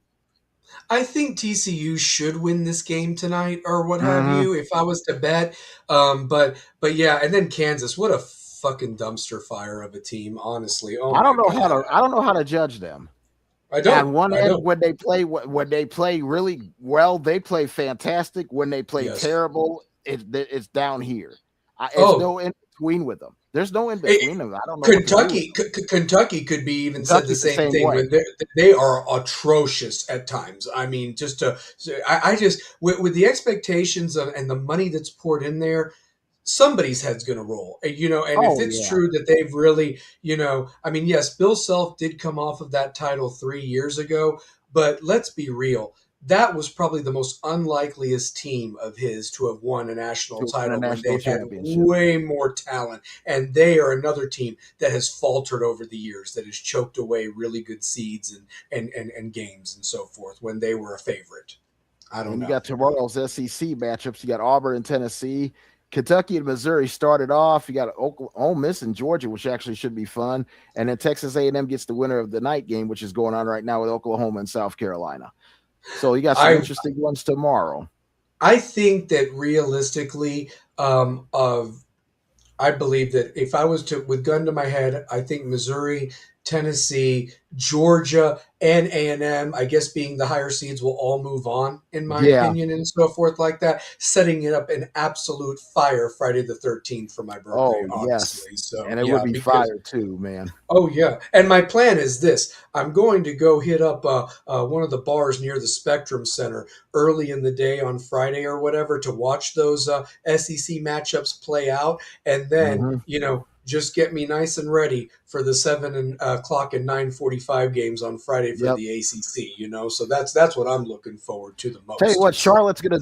I think TCU should win this game tonight or what have Hmm. you if I was to bet. But yeah, and then Kansas, what a fucking dumpster fire of a team, honestly. Oh my god. I don't know how to judge them. I On don't. one I end, don't. when they play really well, they play fantastic. When they play Yes. terrible, it's down here. It's Oh, no in between with them. There's no in it, between them. I don't know what to do with them. Kentucky could be even said the Kentucky's the same same thing. way. When they are atrocious at times. I mean, I just with the expectations of and the money that's poured in there, somebody's head's going to roll. And if Oh it's yeah, true that they've really, I mean, yes, Bill Self did come off of that title 3 years ago, but let's be real. That was probably the most unlikeliest team of his to have won a national to win a title when national they've had championship. way more talent. And they are another team that has faltered over the years, that has choked away really good seeds and games and so forth when they were a favorite. I don't And you know. got tomorrow's SEC matchups. You got Auburn and Tennessee. Kentucky and Missouri started off. You got Ole Miss and Georgia, which actually should be fun. And then Texas A&M gets the winner of the night game, which is going on right now with Oklahoma and South Carolina. So you got some I interesting ones tomorrow. I think that realistically, of I believe that if I was to, with gun to my head, I think Missouri, Tennessee, Georgia, and A&M, I guess being the higher seeds, will all move on, in my Yeah. opinion, and so forth like that, setting it up an absolute fire Friday the 13th for my birthday, Oh yes. obviously. So And it would yeah, be because fire too, man. oh yeah, and my plan is this: I'm going to go hit up one of the bars near the Spectrum Center early in the day on Friday or whatever to watch those SEC matchups play out, and then Hmm. just get me nice and ready for the 7 o'clock and 9:45 games on Friday for Yep. the ACC. So that's what I'm looking forward to the Tell you most. what, And so, Charlotte's gonna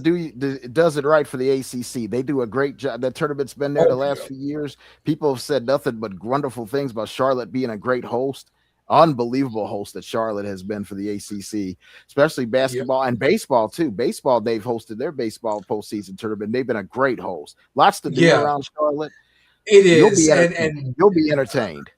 does it right for the ACC. They do a great job. That tournament's been there the oh last yeah, few years. People have said nothing but wonderful things about Charlotte being a great host, unbelievable host that Charlotte has been for the ACC, especially yeah, basketball and baseball too. Baseball, they've hosted their baseball postseason tournament. They've been a great host. Lots to do yeah, around Charlotte. it You'll be is, entertained. and You'll be entertained.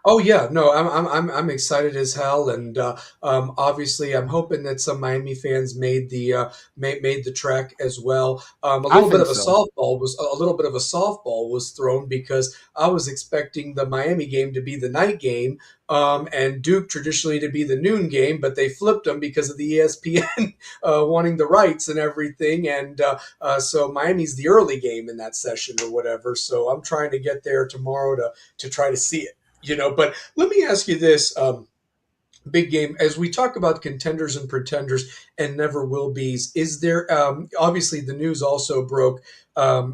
oh yeah, no, I'm excited as hell, and obviously I'm hoping that some Miami fans made the trek as well. I think so. A little bit of a softball was thrown because I was expecting the Miami game to be the night game, and Duke traditionally to be the noon game, but they flipped them because of the ESPN wanting the rights and everything, and so Miami's the early game in that session or whatever. So I'm trying to get there tomorrow to try to see it. But let me ask you this, big game, as we talk about contenders and pretenders and never will be's, is there obviously the news also broke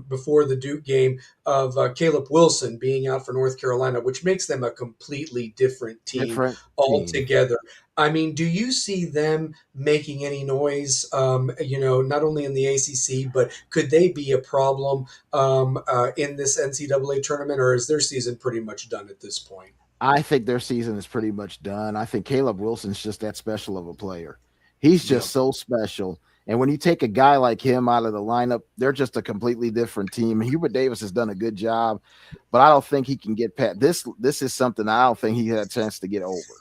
before the Duke game of Caleb Wilson being out for North Carolina, which makes them a completely different team Different team. altogether. I mean, do you see them making any noise, not only in the ACC, but could they be a problem in this NCAA tournament, or is their season pretty much done at this point? I think their season is pretty much done. I think Caleb Wilson's just that special of a player. He's Yeah. just so special. And when you take a guy like him out of the lineup, they're just a completely different team. Hubert Davis has done a good job, but I don't think he can get past this. This is something I don't think he had a chance to get over.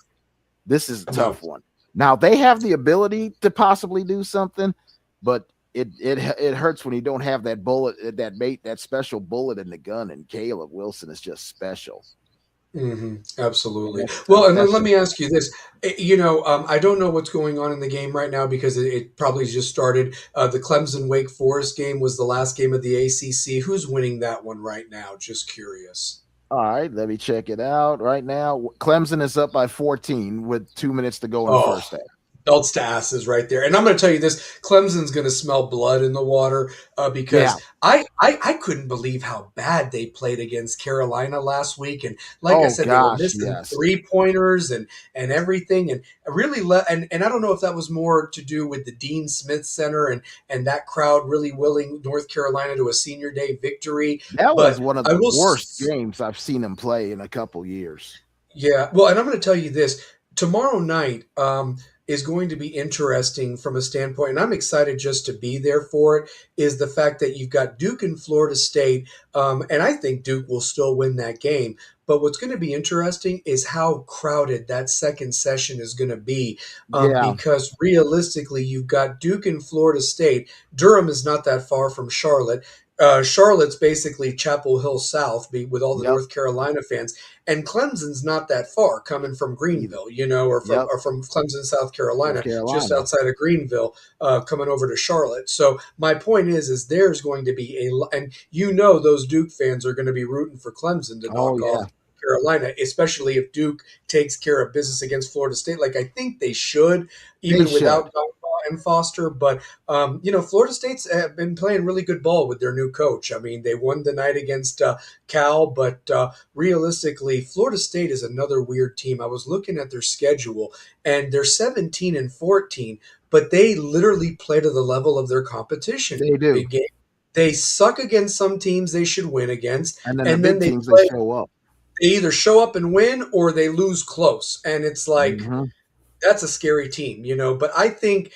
This is a No. tough one. Now they have the ability to possibly do something, but it hurts when you don't have that bullet, that special bullet in the gun. And Caleb Wilson is just special. Absolutely. That's Well, and then that's let just me ask you this. I don't know what's going on in the game right now because it probably just started. The Clemson Wake Forest game was the last game of the ACC. Who's winning that one right now? Just curious. All right, let me check it out right now. Clemson is up by 14 with 2 minutes to go in the Oh, first half. belts to asses right there. And I'm going to tell you this: Clemson's going to smell blood in the water Yeah. because I couldn't believe how bad they played against Carolina last week. And like I Oh said, they were gosh, missing yes. 3 pointers and everything. And really, and I don't know if that was more to do with the Dean Smith Center and that crowd really willing North Carolina to a Senior Day victory. That was But one of I the will. worst games I've seen him play in a couple years. Yeah, well, and I'm going to tell you this: tomorrow night is going to be interesting from a standpoint, and I'm excited just to be there for it. Is the fact that you've got Duke and Florida State, and I think Duke will still win that game. But what's going to be interesting is how crowded that second session is going to be, Yeah. because realistically, you've got Duke and Florida State. Durham is not that far from Charlotte. Charlotte's basically Chapel Hill South, with all the Yep. North Carolina fans, and Clemson's not that far, coming from Greenville, Yep. or from Clemson, South North Carolina, just Carolina. outside of Greenville, coming over to Charlotte. So my point is there's going to be and those Duke fans are going to be rooting for Clemson to Oh knock yeah. off Carolina, especially if Duke takes care of business against Florida State, like I think they should, They even should. without and Foster. But Florida State's been playing really good ball with their new coach. I mean, they won tonight against Cal, but realistically, Florida State is another weird team. I was looking at their schedule, and they're 17-14, but they literally play to the level of their competition. They do. Big game. They suck against some teams they should win against, And then and the then big they teams, play. they show up. They either show up and win or they lose close, and it's like Mhm. that's a scary team, But I think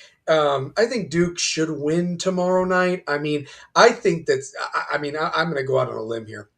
Duke should win tomorrow night. I mean, I think that's. I'm going to go out on a limb here.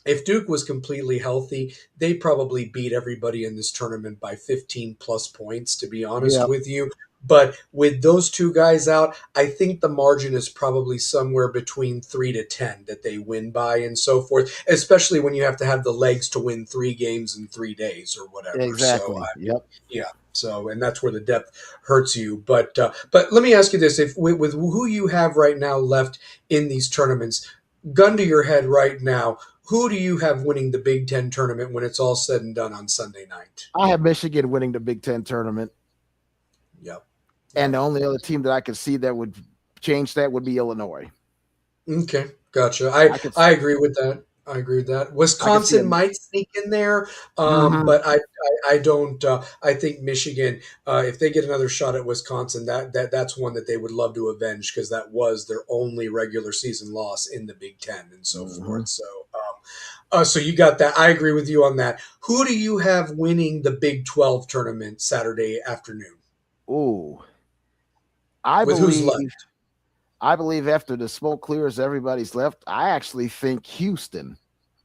If Duke was completely healthy, they probably beat everybody in this tournament by 15 plus points, to be honest Yeah. with you. But with those two guys out, I think the margin is probably somewhere between 3-10 that they win by and so forth, especially when you have to have the legs to win 3 games in 3 days or whatever. Exactly. So, Yep. yeah. So, and that's where the depth hurts you. But let me ask you this: if with who you have right now left in these tournaments, gun to your head right now, who do you have winning the Big Ten tournament when it's all said and done on Sunday night? I have Michigan winning the Big Ten tournament. Yep. And the only other team that I could see that would change that would be Illinois. Okay, gotcha. I I agree with that. I agree with that. Wisconsin might sneak in there, Mhm. but I don't. I think Michigan, if they get another shot at Wisconsin, that's one that they would love to avenge, because that was their only regular season loss in the Big Ten and so forth. So you got that. I agree with you on that. Who do you have winning the Big 12 tournament Saturday afternoon? Ooh. I With who's left? believe after the smoke clears, everybody's left. I actually think Houston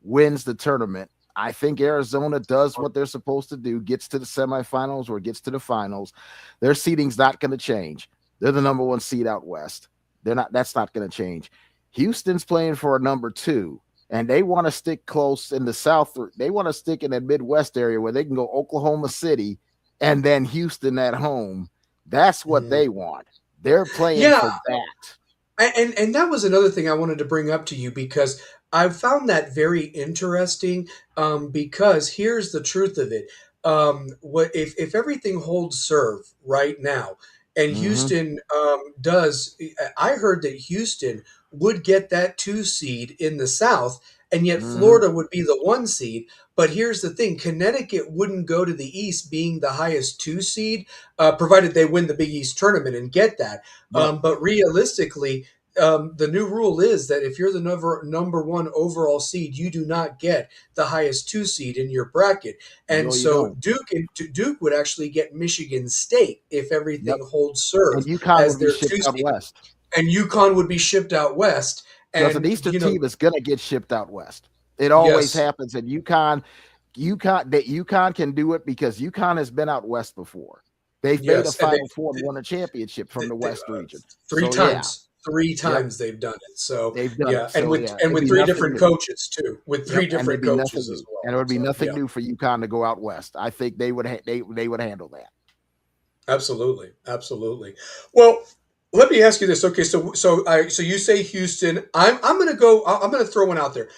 wins the tournament. I think Arizona does what they're supposed to do, gets to the semifinals or gets to the finals. Their seeding's not going to change. They're the number 1 seed out west. That's not going to change. Houston's playing for a number 2, and they want to stick close in the South. They want to stick in that Midwest area where they can go Oklahoma City and then Houston at home. That's what they want. They're playing for that. And that was another thing I wanted to bring up to you, because I found that very interesting, because here's the truth of it. What if everything holds serve right now, and Houston does? I heard that Houston would get that 2 seed in the South, and yet Florida would be the 1 seed. But here's the thing: Connecticut wouldn't go to the East, being the highest 2 seed, provided they win the Big East tournament and get that. Yep. But realistically, the new rule is that if you're the number 1 overall seed, you do not get the highest 2 seed in your bracket. And No, you so don't. Duke would actually get Michigan State if everything holds serve And UConn as would be their shipped 2 out seed. west. And UConn would be shipped out west. Because And an Eastern team is going to get shipped out west. It always happens. And UConn can do it because UConn has been out west before. They've made a Final Four and won a championship from the West region. 3 times. 3 times they've done it. So they've done it. and So, with 3 different coaches too. With 3 different coaches as well. And it would be nothing new new for UConn to go out west. I think they would handle that. Absolutely. Well, let me ask you this. Okay, so you say Houston. I'm going to throw one out there.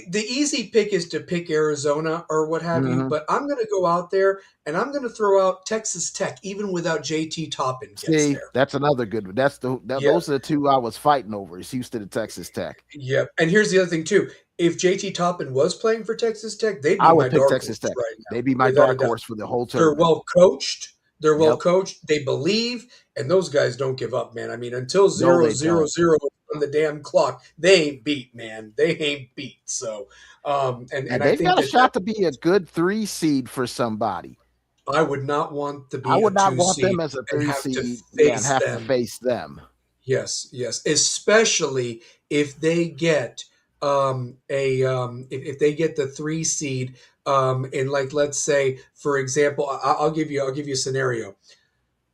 The easy pick is to pick Arizona or what have you, but I'm going to go out there and I'm going to throw out Texas Tech, even without JT Toppin gets there. That's another good one. Those are the 2 I was fighting over, is Houston and Texas Tech. Yep. And here's the other thing too. If JT Toppin was playing for Texas Tech, they'd be I would my pick dark Texas horse Tech. right now. They'd be my dark horse for the whole tournament. They're well coached. They believe, and those guys don't give up, man. I mean, until 0-0-0 on the damn clock, they ain't beat, man. They ain't beat. So, and they've got a shot to be a good 3 seed for somebody. I would not want to be. I would not want seed them as a 3 seed and have to face them. Yes, especially if they get if they get the 3 seed, and like let's say for example, I'll give you a scenario.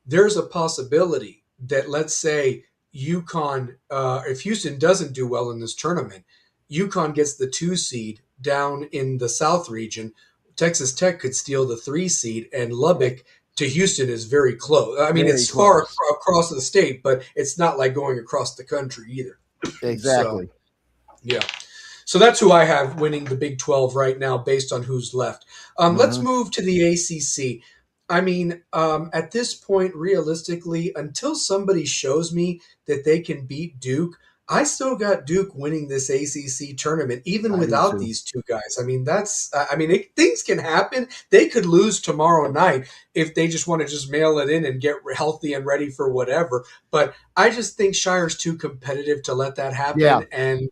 There's a possibility that let's say UConn, if Houston doesn't do well in this tournament, UConn gets the 2 seed down in the South region. Texas Tech could steal the 3 seed, and Lubbock to Houston is very close. I mean, Very it's far close. across the state, but it's not like going across the country either. Exactly. So, yeah. So that's who I have winning the Big 12 right now based on who's left. Let's move to the ACC. I mean, at this point, realistically, until somebody shows me that they can beat Duke, I still got Duke winning this ACC tournament, even I do without too. these 2 guys. I mean, things can happen. They could lose tomorrow night if they just want to just mail it in and get healthy and ready for whatever. But I just think Shire's too competitive to let that happen. Yeah. And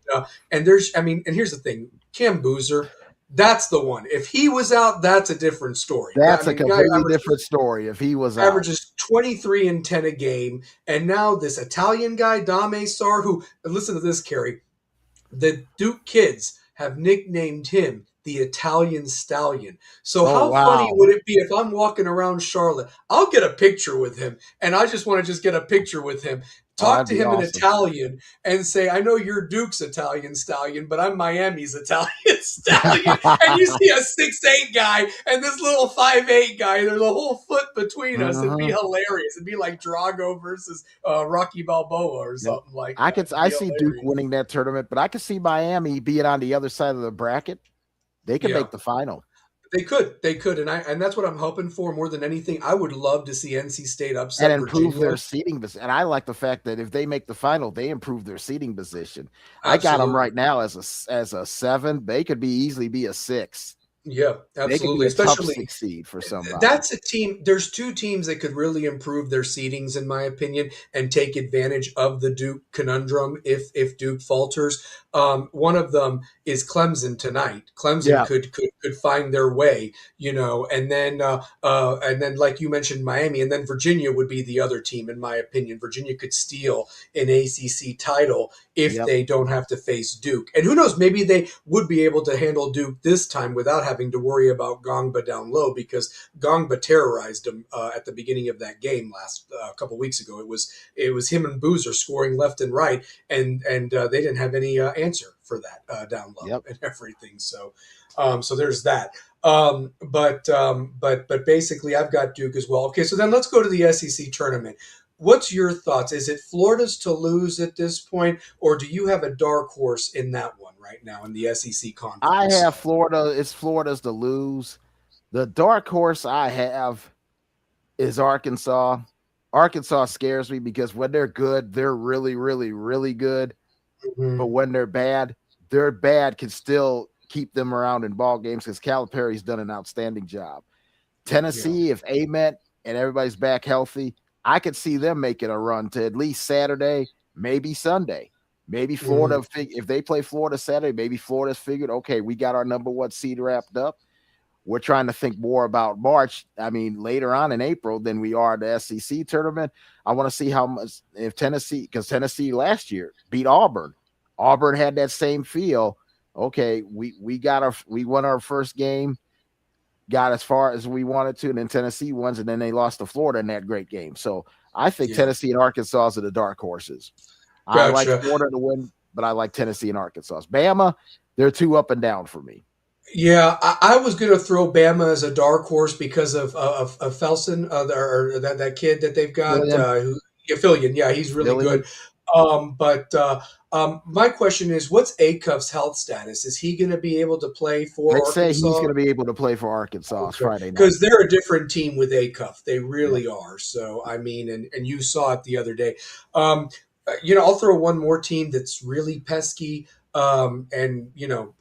here's the thing, Cam Boozer. That's the one. If he was out, that's a different story. That's I a mean, guy completely different story if he was out. averages 23 and 10 a game. And now this Italian guy, Dame Sar, who, listen to this, Kerry, the Duke kids have nicknamed him the Italian Stallion. So how funny would it be if I'm walking around Charlotte? I'll get a picture with him, and I just want to just get a picture with him. Talk to him in Italian and say, I know you're Duke's Italian Stallion, but I'm Miami's Italian Stallion. And you see a 6'8" guy and this little 5'8" guy. There's a whole foot between us. It'd be hilarious. It'd be like Drago versus Rocky Balboa or something like that. I see Duke winning that tournament, but I could see Miami being on the other side of the bracket. They could make the final. They could, and that's what I'm hoping for more than anything. I would love to see NC State upset and improve Virginia. Their seating position. And I like the fact that if they make the final, they improve their seating position. Absolutely. I got them right now as a 7. They could easily be a 6. Yeah, absolutely. They could be a especially tough 6 seed for somebody. That's a team. There's 2 teams that could really improve their seedings, in my opinion, and take advantage of the Duke conundrum if Duke falters. One of them is Clemson tonight. Clemson could find their way, and then like you mentioned, Miami, and then Virginia would be the other team, in my opinion. Virginia could steal an ACC title if they don't have to face Duke. And who knows, maybe they would be able to handle Duke this time without having to worry about Gongba down low, because Gongba terrorized him at the beginning of that game a couple weeks ago. It was him and Boozer scoring left and right, and they didn't have any answer for that down low and everything. So there's that. But basically, I've got Duke as well. Okay, so then let's go to the SEC tournament. What's your thoughts? Is it Florida's to lose at this point, or do you have a dark horse in that one right now in the SEC conference? I have Florida. It's Florida's to lose. The dark horse I have is Arkansas. Arkansas scares me because when they're good, they're really, really, really good. Mm-hmm. But when they're bad can still keep them around in ball games because Calipari's done an outstanding job. Tennessee, if Ament and everybody's back healthy, I could see them making a run to at least Saturday, maybe Sunday. Maybe Florida, if they play Florida Saturday, maybe Florida's figured, okay, we got our number 1 seed wrapped up. We're trying to think more about March. I mean, later on in April than we are the SEC tournament. I want to see how much if Tennessee, because Tennessee last year beat Auburn. Auburn had that same feel. Okay, we won our first game, got as far as we wanted to, and then Tennessee won, and then they lost to Florida in that great game. So I think Tennessee and Arkansas are the dark horses. Gotcha. I like Florida to win, but I like Tennessee and Arkansas. Bama, they're 2 up and down for me. Yeah, I was going to throw Bama as a dark horse because of Felson, or that kid that they've got, Fillion. Yeah, he's really good. My question is, what's Acuff's health status? Is he going to be able to play for Arkansas? Say he's going to be able to play for Arkansas Friday night. Because they're a different team with Acuff. They really are. So, I mean, and you saw it the other day. I'll throw one more team that's really pesky, and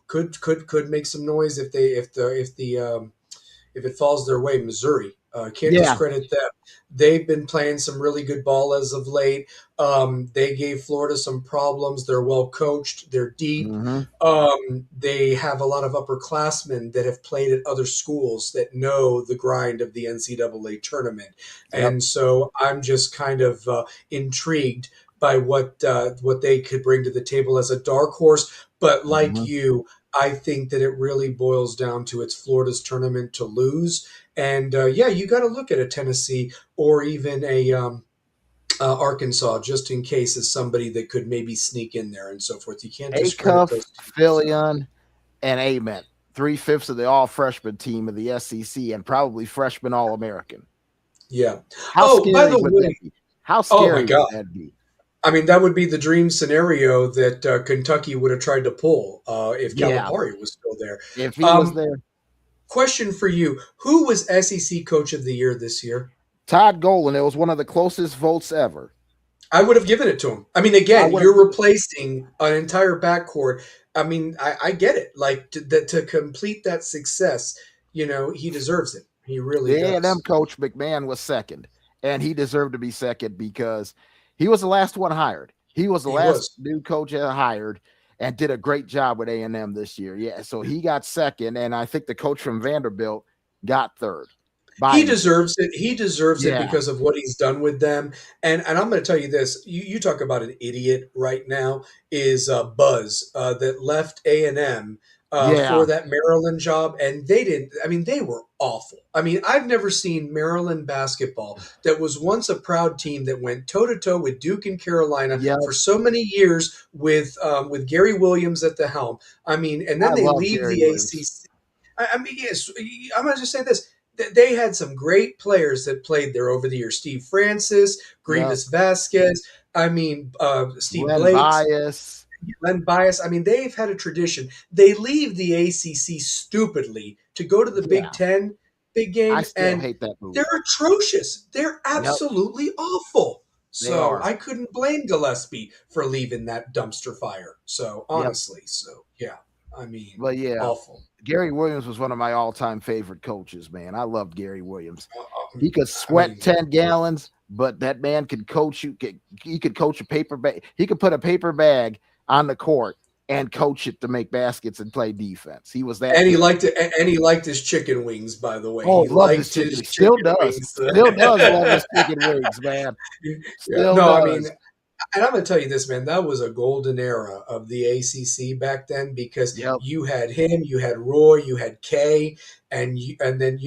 could make some noise if it falls their way. Missouri. Can't discredit them. They've been playing some really good ball as of late. They gave Florida some problems. They're well coached. They're deep. Mm-hmm. They have a lot of upperclassmen that have played at other schools that know the grind of the NCAA tournament. Yep. And so I'm just kind of intrigued by what they could bring to the table as a dark horse. But like Mhm. you, I think that it really boils down to it's Florida's tournament to lose. And yeah, you got to look at a Tennessee or even a Arkansas just in case as somebody that could maybe sneak in there and so forth. You can't discredit Acuff, those teams. So. Fillion, and Ament, 3/5 of the all freshman team of the SEC and probably freshman All American. Yeah. How Oh, by scary the would that way, be? How oh my scary would God. that be? I mean, that would be the dream scenario that Kentucky would have tried to pull if Yeah, Calipari was still there. if he was Um, there. question for you: who was SEC Coach of the Year this year? Todd Golden, it was one of the closest votes ever. I would have given it to him. I mean, I again, would have. you're replacing an entire backcourt. I mean, I get it. Like to complete that success, he deserves it. He really The A&M does. coach McMahon was second, and he deserved to be second because he was the last one hired. He was the He last was. new coach hired and did a great job with A&M this year. Yeah, so he got second, and I think the coach from Vanderbilt got third. He Biden. deserves it. He deserves it Yeah, because of what he's done with them. And I'm going to tell you this: you talk about an idiot right now is Buzz that left A&M yeah, for that Maryland job, and they didn't. I mean, they were awful. I mean, I've never seen Maryland basketball that was once a proud team that went toe to toe with Duke and Carolina yep. for so many years with Gary Williams at the helm. I mean, and I then they love leave Gary the Williams. ACC. I mean, yes, I'm going to just say this. They had some great players that played there over the years. Steve Francis, Yep. Grievous Vasquez. I mean, Steve Len Blakes, Bias. Len Bias. I mean, they've had a tradition. They leave the ACC stupidly to go to the Big Yeah, Ten big I game, still and hate that move. they're atrocious. They're Yep, absolutely awful. they So are. I couldn't blame Gillespie for leaving that dumpster fire. So Yep. honestly, so yeah, I mean, But yeah, awful. Gary Williams was one of my all-time favorite coaches, man. I loved Gary Williams. He could I sweat mean, 10 gallons, but that man could coach you. He could coach a paper bag. He could put a paper bag on the court and coach it to make baskets and play defense. He was that and he good. liked it, and he liked his chicken wings. By the way, Oh, he loved his liked chicken. his He still chicken does. wings. Still does love his chicken wings, man. Yeah, Still no, I mean, does. and I'm going to tell you this, man, that was a golden era of the ACC back then because Yep. you had him, you had Roy, you had Kay, and then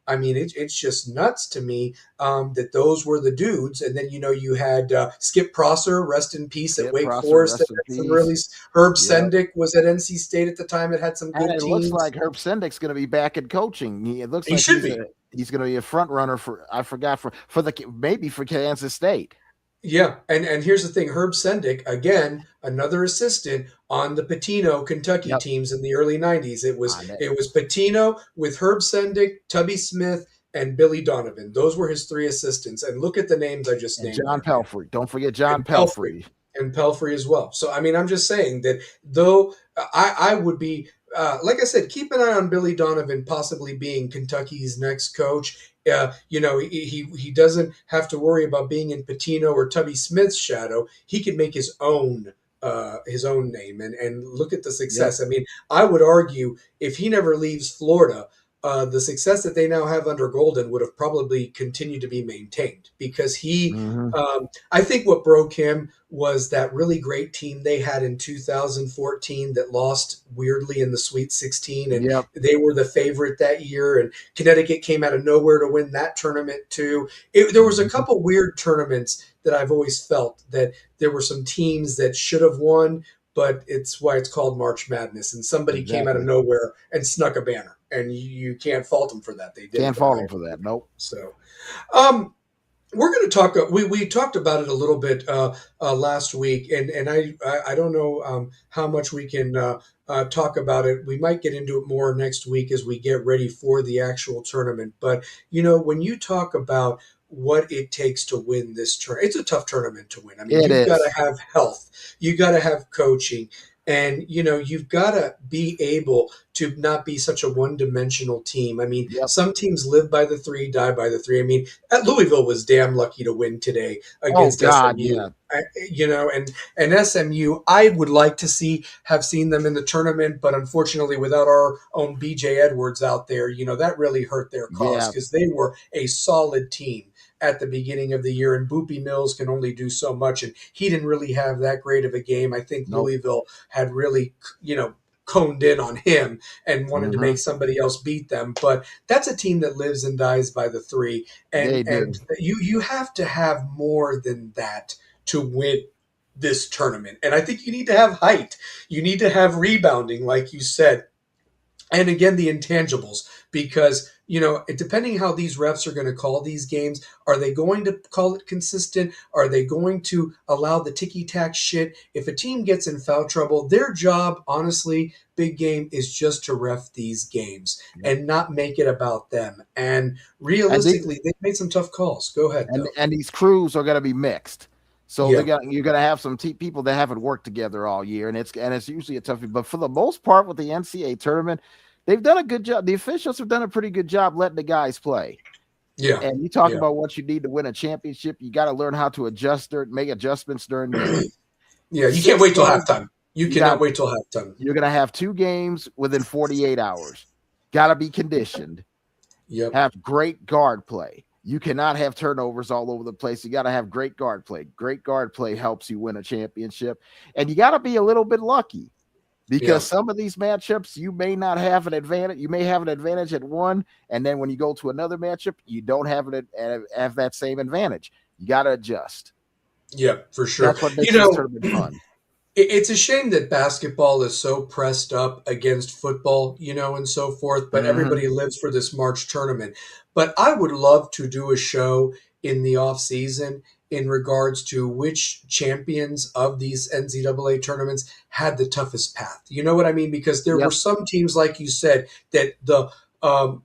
I mean, it's just nuts to me that those were the dudes, and then you had Skip Prosser, rest in peace at Skip Wake Prosser, Forest, that rest in had some really. peace. Herb Yep. Sendick was at NC State at the time; it had some And good it looks teams. like Herb Sendick's going to be back in coaching. It looks He like should be. he's going to be a front runner for I forgot for the maybe for Kansas State. Yeah, and here's the thing: Herb Sendick, again, another assistant on the Patino Kentucky Yep. teams in the early '90s. It was On it. it was Patino with Herb Sendick, Tubby Smith, and Billy Donovan. Those were his three assistants. And look at the names I just And named John there, man. Pelfrey. Don't forget John And Pelfrey. Pelfrey. And Pelfrey as well. So I mean, I'm just saying that though I would be like I said, keep an eye on Billy Donovan possibly being Kentucky's next coach. He doesn't have to worry about being in Patino or Tubby Smith's shadow. He can make his own name and look at the success. Yep. I mean, I would argue if he never leaves Florida, the success that they now have under Golden would have probably continued to be maintained because Mhm. I think what broke him was that really great team they had in 2014 that lost weirdly in the Sweet 16, and Yep. they were the favorite that year. And Connecticut came out of nowhere to win that tournament too. There was a Mhm. couple weird tournaments that I've always felt that there were some teams that should have won, but it's why it's called March Madness. And somebody came out of Exactly. nowhere and snuck a banner, and you can't fault them for that. They did it, Can't but fault I him for that. Nope. so. Um, we're going to talk. We talked about it a little bit last week, and I don't know how much we can talk about it. We might get into it more next week as we get ready for the actual tournament. But when you talk about what it takes to win this tournament, it's a tough tournament to win. I mean, It you've got to is. have health, you got to have coaching, and you've got to be able to not be such a one-dimensional team. I mean, Yep. some teams live by the three, die by the three. I mean, Louisville was damn lucky to win today Oh against God, SMU. yeah. And SMU, I would like to have seen them in the tournament, but unfortunately, without our own BJ Edwards out there, that really hurt their cause Yeah. because they were a solid team. at the beginning of the year, and Boopy Mills can only do so much, and he didn't really have that great of a game. I think Nope. Louisville had really, coned in on him and wanted to Mhm. make somebody else beat them. But that's a team that lives and dies by the three, They and do. and you have to have more than that to win this tournament. And I think you need to have height. You need to have rebounding, like you said. And again, the intangibles, because, depending how these refs are going to call these games, are they going to call it consistent? Are they going to allow the ticky tack shit? If a team gets in foul trouble, their job, honestly, big game, is just to ref these games and not make it about them. And realistically, they've made some tough calls. Go ahead, though. And these crews are going to be mixed. So Yeah. you're going to have some people that haven't worked together all year, and it's usually a toughie. But for the most part, with the NCAA tournament, they've done a good job. The officials have done a pretty good job letting the guys play. Yeah. And you talk Yeah. about what you need to win a championship. You got to learn how to make adjustments during the game. Yeah, you can't wait till halftime. You cannot wait till halftime. You're going to have 2 games within 48 hours. Got to be conditioned. Yep. Have great guard play. You cannot have turnovers all over the place. You got to have great guard play. Great guard play helps you win a championship. And you got to be a little bit lucky, because some of these matchups, you may not have an advantage. You may have an advantage at one, and then when you go to another matchup, you don't have that same advantage. You got to adjust. Yeah, for sure. That's what makes this tournament fun. It's a shame that basketball is so pressed up against football, and so forth, but everybody lives for this March tournament. But I would love to do a show in the off season in regards to which champions of these NCAA tournaments had the toughest path. You know what I mean? Because there were some teams, like you said, that the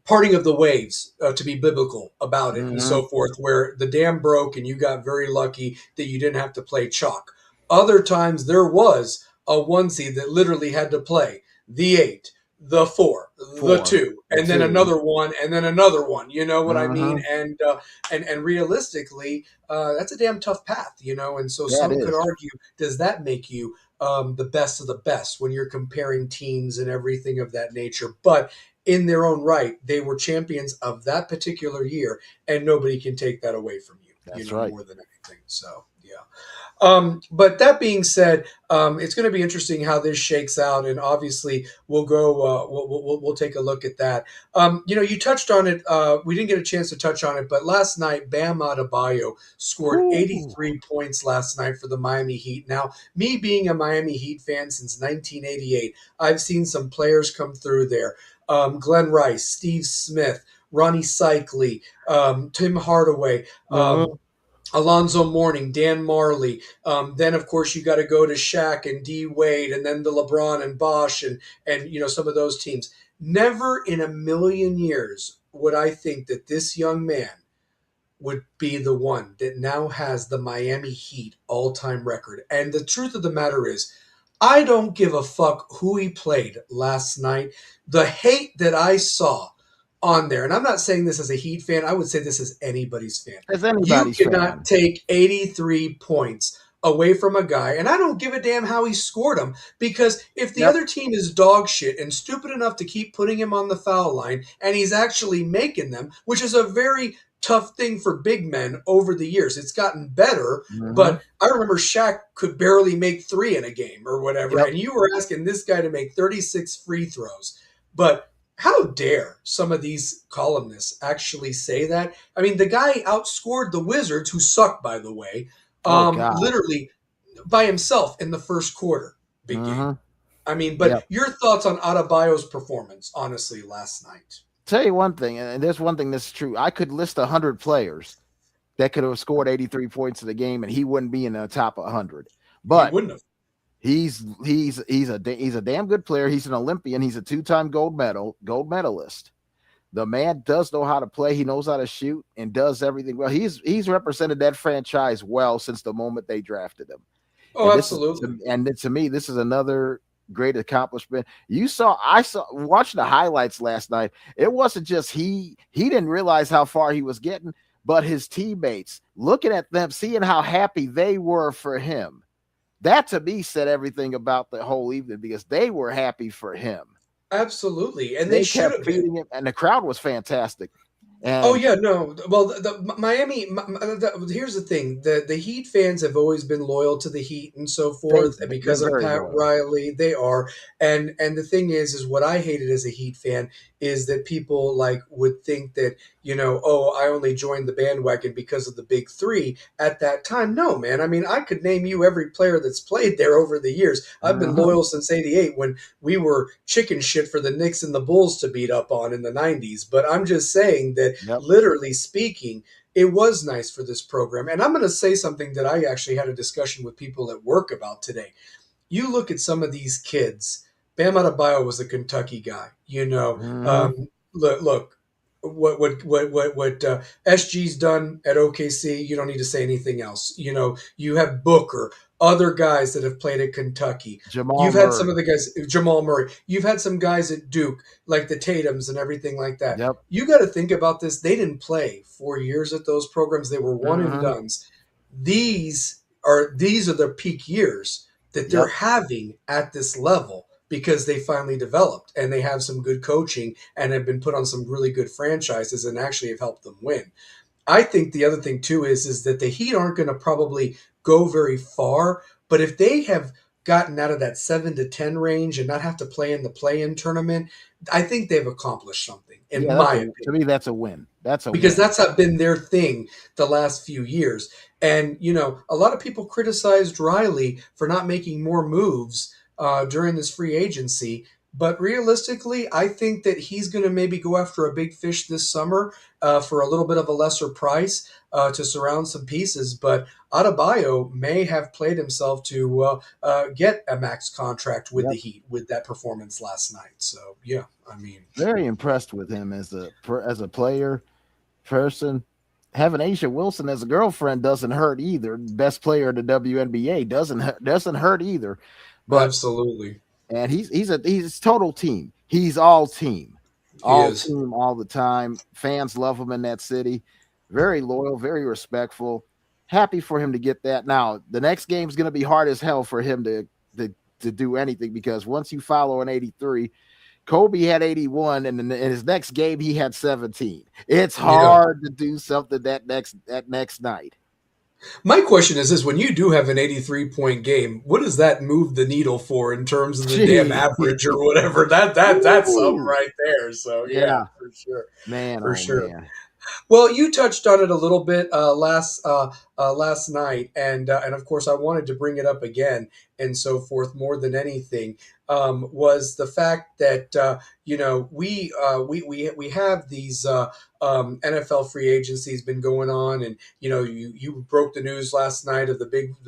parting of the waves, to be biblical about it and so forth, where the dam broke and you got very lucky that you didn't have to play chalk. Other times there was a 1 seed that literally had to play the 8, the 4, the 2, and then another one, and then another one. You know what I mean? And realistically, that's a damn tough path, And so some could argue, does that make you the best of the best when you're comparing teams and everything of that nature? But in their own right, they were champions of that particular year, and nobody can take that away from you. That's right. More than anything. So, yeah. But that being said, it's going to be interesting how this shakes out, and obviously we'll go. We'll take a look at that. You touched on it. We didn't get a chance to touch on it, but last night Bam Adebayo scored 83 points last night for the Miami Heat. Now, me being a Miami Heat fan since 1988, I've seen some players come through there. Glenn Rice, Steve Smith, Ronnie Cycli, Tim Hardaway. Alonzo Mourning, Dan Marley. Then, of course, you got to go to Shaq and D. Wade, and then the LeBron and Bosh and some of those teams. Never in a million years would I think that this young man would be the one that now has the Miami Heat all-time record. And the truth of the matter is, I don't give a fuck who he played last night. The hate that I saw on there, and I'm not saying this as a Heat fan, I would say this as anybody's fan. As anybody's You cannot take 83 points away from a guy, and I don't give a damn how he scored them, because if the other team is dog shit and stupid enough to keep putting him on the foul line, and he's actually making them, which is a very tough thing for big men over the years. It's gotten better, but I remember Shaq could barely make 3 in a game or whatever, and you were asking this guy to make 36 free throws. But how dare some of these columnists actually say that? I mean, the guy outscored the Wizards, who suck, by the way, literally by himself in the first quarter. Big game. I mean, but your thoughts on Adebayo's performance, honestly, last night? Tell you one thing, and there's one thing that's true. I could list 100 players that could have scored 83 points in the game, and he wouldn't be in the top 100. But he wouldn't have. He's a damn good player. He's an Olympian. He's a 2-time gold medalist. The man does know how to play. He knows how to shoot and does everything well. He's represented that franchise well since the moment they drafted him. Oh, absolutely. To me, this is another great accomplishment. I saw watching the highlights last night. It wasn't just he didn't realize how far he was getting, but his teammates looking at them, seeing how happy they were for him. That to me said everything about the whole evening, because they were happy for him. Absolutely. And they should kept feeding him, and the crowd was fantastic. Oh And yeah, no. Well, Miami. Here's the thing: the Heat fans have always been loyal to the Heat and so forth, and they're because of very Pat loyal. Riley, they are. And the thing is what I hated as a Heat fan is that people like would think that oh, I only joined the bandwagon because of the big three at that time. No, man. I mean, I could name you every player that's played there over the years. I've been Mhm. loyal since '88 when we were chicken shit for the Knicks and the Bulls to beat up on in the '90s. But I'm just saying that Yep. literally speaking, it was nice for this program. And I'm going to say something that I actually had a discussion with people at work about today. You look at some of these kids. Bam Adebayo was a Kentucky guy. Mhm. Look, what SG's done at OKC. You don't need to say anything else. You have Booker, other guys that have played at Kentucky. Jamal You've had some Murray. of the guys, Jamal Murray. You've had some guys at Duke, like the Tatums and everything like that. Yep. You got to think about this. They didn't play 4 years at those programs. They were one and Mhm. dones. These are their peak years that they're Yep. having at this level because they finally developed and they have some good coaching and have been put on some really good franchises and actually have helped them win. I think the other thing too is that the Heat aren't going to probably go very far, but if they have gotten out of that 7 to 10 range and not have to play in the play-in tournament, I think they've accomplished something, in Yeah, my to opinion, me that's a win. That's a because win. that's not been their thing the last few years. And a lot of people criticized Riley for not making more moves during this free agency. But realistically, I think that he's going to maybe go after a big fish this summer for a little bit of a lesser price to surround some pieces. But Adebayo may have played himself to get a max contract with the Yep. Heat with that performance last night. So yeah, I mean, Very impressed with him as a player, person. Having Asia Wilson as a girlfriend doesn't hurt either. Best player in the WNBA doesn't hurt either. But absolutely, and he's total team. He's he is. all the time. Fans love him in that city. Very loyal, very respectful. Happy for him to get that. Now the next game is going to be hard as hell for him to do anything because once you follow an 83, Kobe had 81, and in his next game he had 17. It's Yeah. hard to do something that next night. My question is this: when you do have an 83-point game, what does that move the needle for in terms of the damn Gee, average or whatever? That's something Woo. right there. So yeah, Yeah, for sure, man, for oh sure. man. Well, you touched on it a little bit last night, and of course, I wanted to bring it up again and so forth. More than anything, was the fact that we have these NFL free agencies been going on, and you broke the news last night of the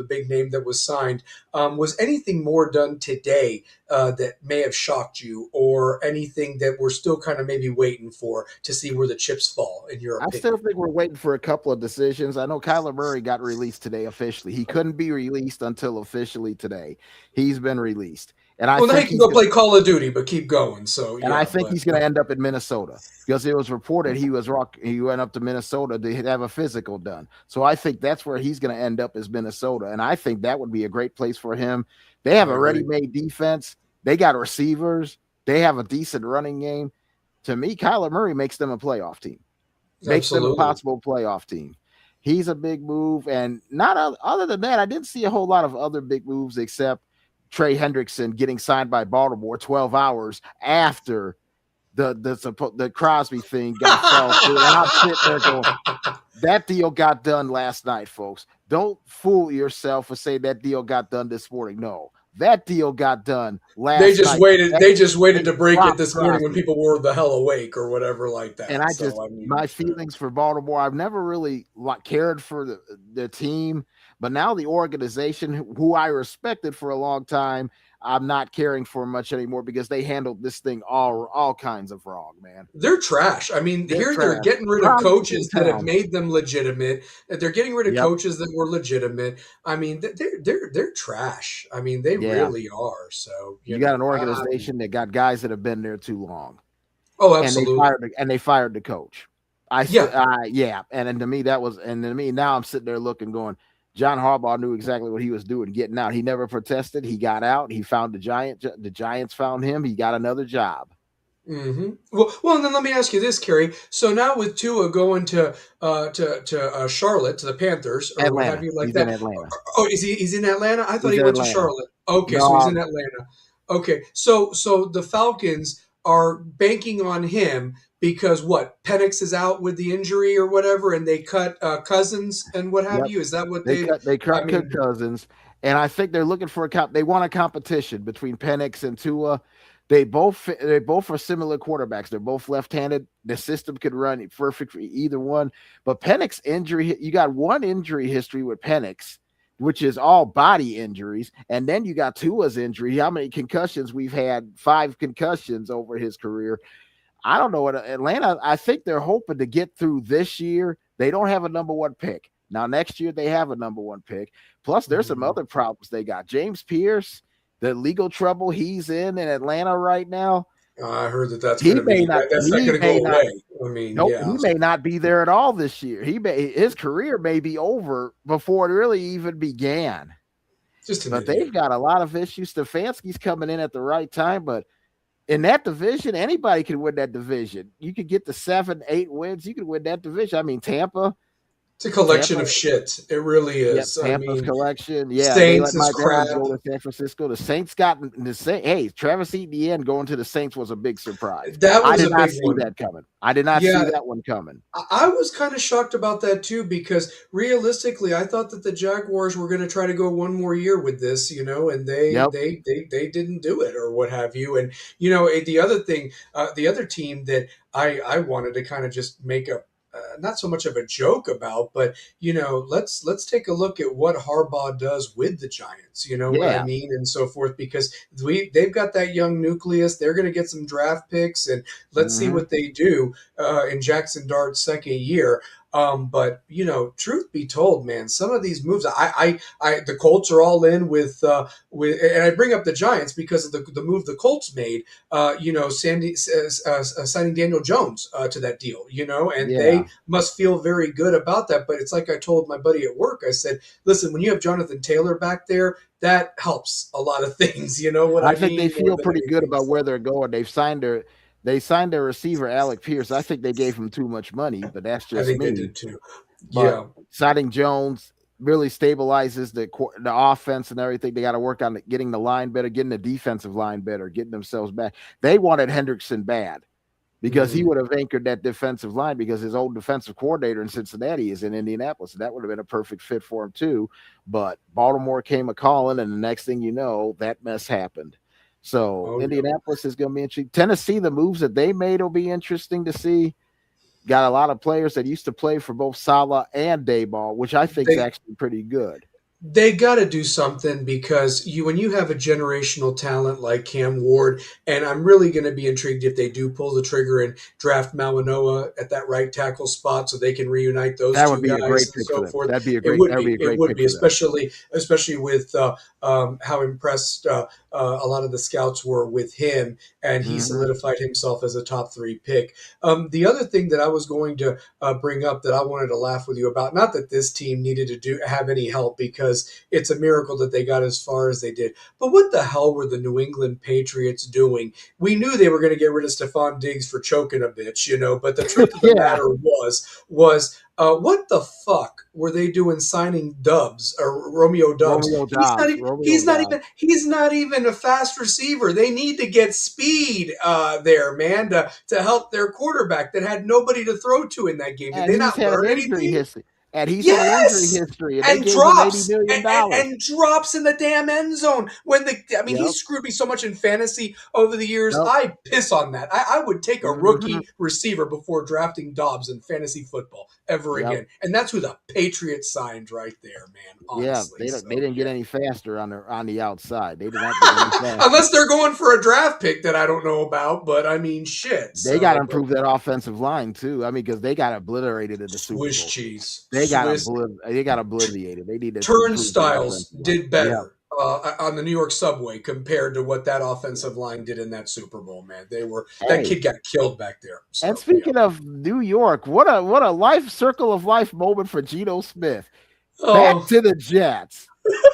big name that was signed. Was anything more done today that may have shocked you, or anything that we're still kind of maybe waiting for to see where the chips fall, in your I still opinion? think we're waiting for a couple of decisions. I know Kyler Murray got released today officially. He couldn't be released until officially today. He's been released. And I Well, now you think can he's go gonna play Call of Duty, but keep going. So and I yeah, think but he's gonna end up in Minnesota because it was reported he went up to Minnesota to have a physical done. So I think that's where he's gonna end up is Minnesota. And I think that would be a great place for him. They have I a agree. ready-made defense, they got receivers, they have a decent running game. To me, Kyler Murray makes them a playoff team. Makes them a Absolutely. possible playoff team. He's a big move, and not other than that, I didn't see a whole lot of other big moves except Trey Hendrickson getting signed by Baltimore 12 hours after the Crosby thing fell through, and I'm sitting there going, that deal got done last night, folks. Don't fool yourself and say that deal got done this morning. No, that deal got done They last just night. waited. They just waited They to break it dropped this morning when Crosby. people were the hell awake or whatever like And that. I just So I mean, my feelings for Baltimore, I've never really cared for the team, but now the organization who I respected for a long time, I'm not caring for much anymore because they handled this thing all kinds of wrong, man. they're trash. I mean, They're here they're trash. getting rid of Crosby's in coaches that have town. made them legitimate. They're getting rid of Yep. coaches that were legitimate. I mean, they're trash. I mean, they Yeah. really are. So You got an organization that got guys that have been there too long. oh, And absolutely. they fired the coach. Yeah, Yeah, and then to me that was, and to me now I'm sitting there looking, going, John Harbaugh knew exactly what he was doing, getting out. He never protested. He got out. He found the Giants found him. He got another job. Well, and then let me ask you this, Kerry. So now with Tua going to Charlotte, to the Panthers, or what have Atlanta. you, like He's in that. Atlanta. Oh, is he? He's in Atlanta. I thought He's he in went to Atlanta. Charlotte. Okay, so he's No, in Atlanta. Okay, so the Falcons are banking on him because what? Penix is out with the injury or whatever, and they cut Cousins and what have yep. you. Is that what They they? cut they I cut Kirk mean, Cousins, and I think they're looking for they want a competition between Penix and Tua. They both are similar quarterbacks. They're both left-handed. The system could run perfect for either one. But Penix injury, you got one injury history with Penix, which is all body injuries, and then you got Tua's injury. How many concussions we've had? 5 concussions over his career. I don't know what Atlanta. I think they're hoping to get through this year. They don't have a number 1 pick. Now, next year they have a number 1 pick. Plus, there's some other problems they got. James Pierce, the legal trouble he's in Atlanta right now. I heard that's He going to may be not. that's not He going to may go not. away. I mean, Nope. yeah. He may not be there at all this year. His career may be over before it really even began. Just an But idiot. they've got a lot of issues. Stefanski's coming in at the right time, but in that division, anybody can win that division. You could get the 7, 8 wins. You could win that division. I mean, Tampa. It's a collection Tampa, of shit. It really yep, is. I Tampa's mean, collection. Yeah, they Saints let is Mike Evans crap. go to San Francisco. The Saints got the Saints. Hey, Travis Etienne going to the Saints was a big surprise. That I was did a not big see one. that coming. I did not Yeah, see that one coming. I was kind of shocked about that too because realistically, I thought that the Jaguars were going to try to go one more year with this, and they Yep. they they they didn't do it or what have you. And the other thing, the other team that I wanted to kind of just make a not so much of a joke about, but let's take a look at what Harbaugh does with the Giants. You know what I Yeah. mean, and so forth. Because they've got that young nucleus. They're going to get some draft picks, and let's see Mm-hmm. what they do in Jackson Dart's second year. But truth be told, man, some of these moves, the Colts are all in with, and I bring up the Giants because of the move the Colts made. Signing Daniel Jones to that deal, and Yeah. they must feel very good about that. But it's like I told my buddy at work, I said, listen, when you have Jonathan Taylor back there, that helps a lot of things. You know what I I think they mean? More feel than pretty good anything. about where they're going. They signed their receiver Alec Pierce. I think they gave him too much money, but that's I just think they me. did too. But Yeah. signing Jones really stabilizes the offense and everything. They got to work on getting the line better, getting the defensive line better, getting themselves back. They wanted Hendrickson bad because he would have anchored that defensive line because his old defensive coordinator in Cincinnati is in Indianapolis. And that would have been a perfect fit for him too. But Baltimore came a calling, and the next thing you know, that mess happened. So Indianapolis is going to be interesting. Tennessee, the moves that they made will be interesting to see. Got a lot of players that used to play for both Salah and Dayball, which I think is actually pretty good. They got to do something because when you have a generational talent like Cam Ward, and I'm really going to be intrigued if they do pull the trigger and draft Malinoa at that right tackle spot so they can reunite those That two would be guys a great and pick so for them. forth. That'd be a It would be, especially with how impressed a lot of the scouts were with him, and he solidified himself as a top 3 pick. The other thing that I was going to bring up that I wanted to laugh with you about, not that this team needed to have any help because it's a miracle that they got as far as they did. But what the hell were the New England Patriots doing? We knew they were going to get rid of Stephon Diggs for choking a bitch, but the truth of the matter was what the fuck were they doing signing Dubs or Romeo Dubs? He's not even a fast receiver. They need to get speed there, man, to help their quarterback that had nobody to throw to in that game. Did they not learn anything? And he's had an injury history, and they gave him $80 million. And drops in the damn end zone he screwed me so much in fantasy over the years. I piss on that. I would take a rookie receiver before drafting Dobbs in fantasy football ever again. And that's who the Patriots signed right there, man. Honestly. They didn't get any faster on the outside. They did not get any faster. Unless they're going for a draft pick that I don't know about, but I mean, shit. They got to improve that offensive line too. I mean, because they got obliterated in the Super Bowl. Swiss cheese. They got obliterated. They need to Turnstiles did better on the New York subway compared to what that offensive line did in that Super Bowl. Man, that kid got killed back there. So, and speaking of New York, what a circle of life moment for Geno Smith. Back to the Jets.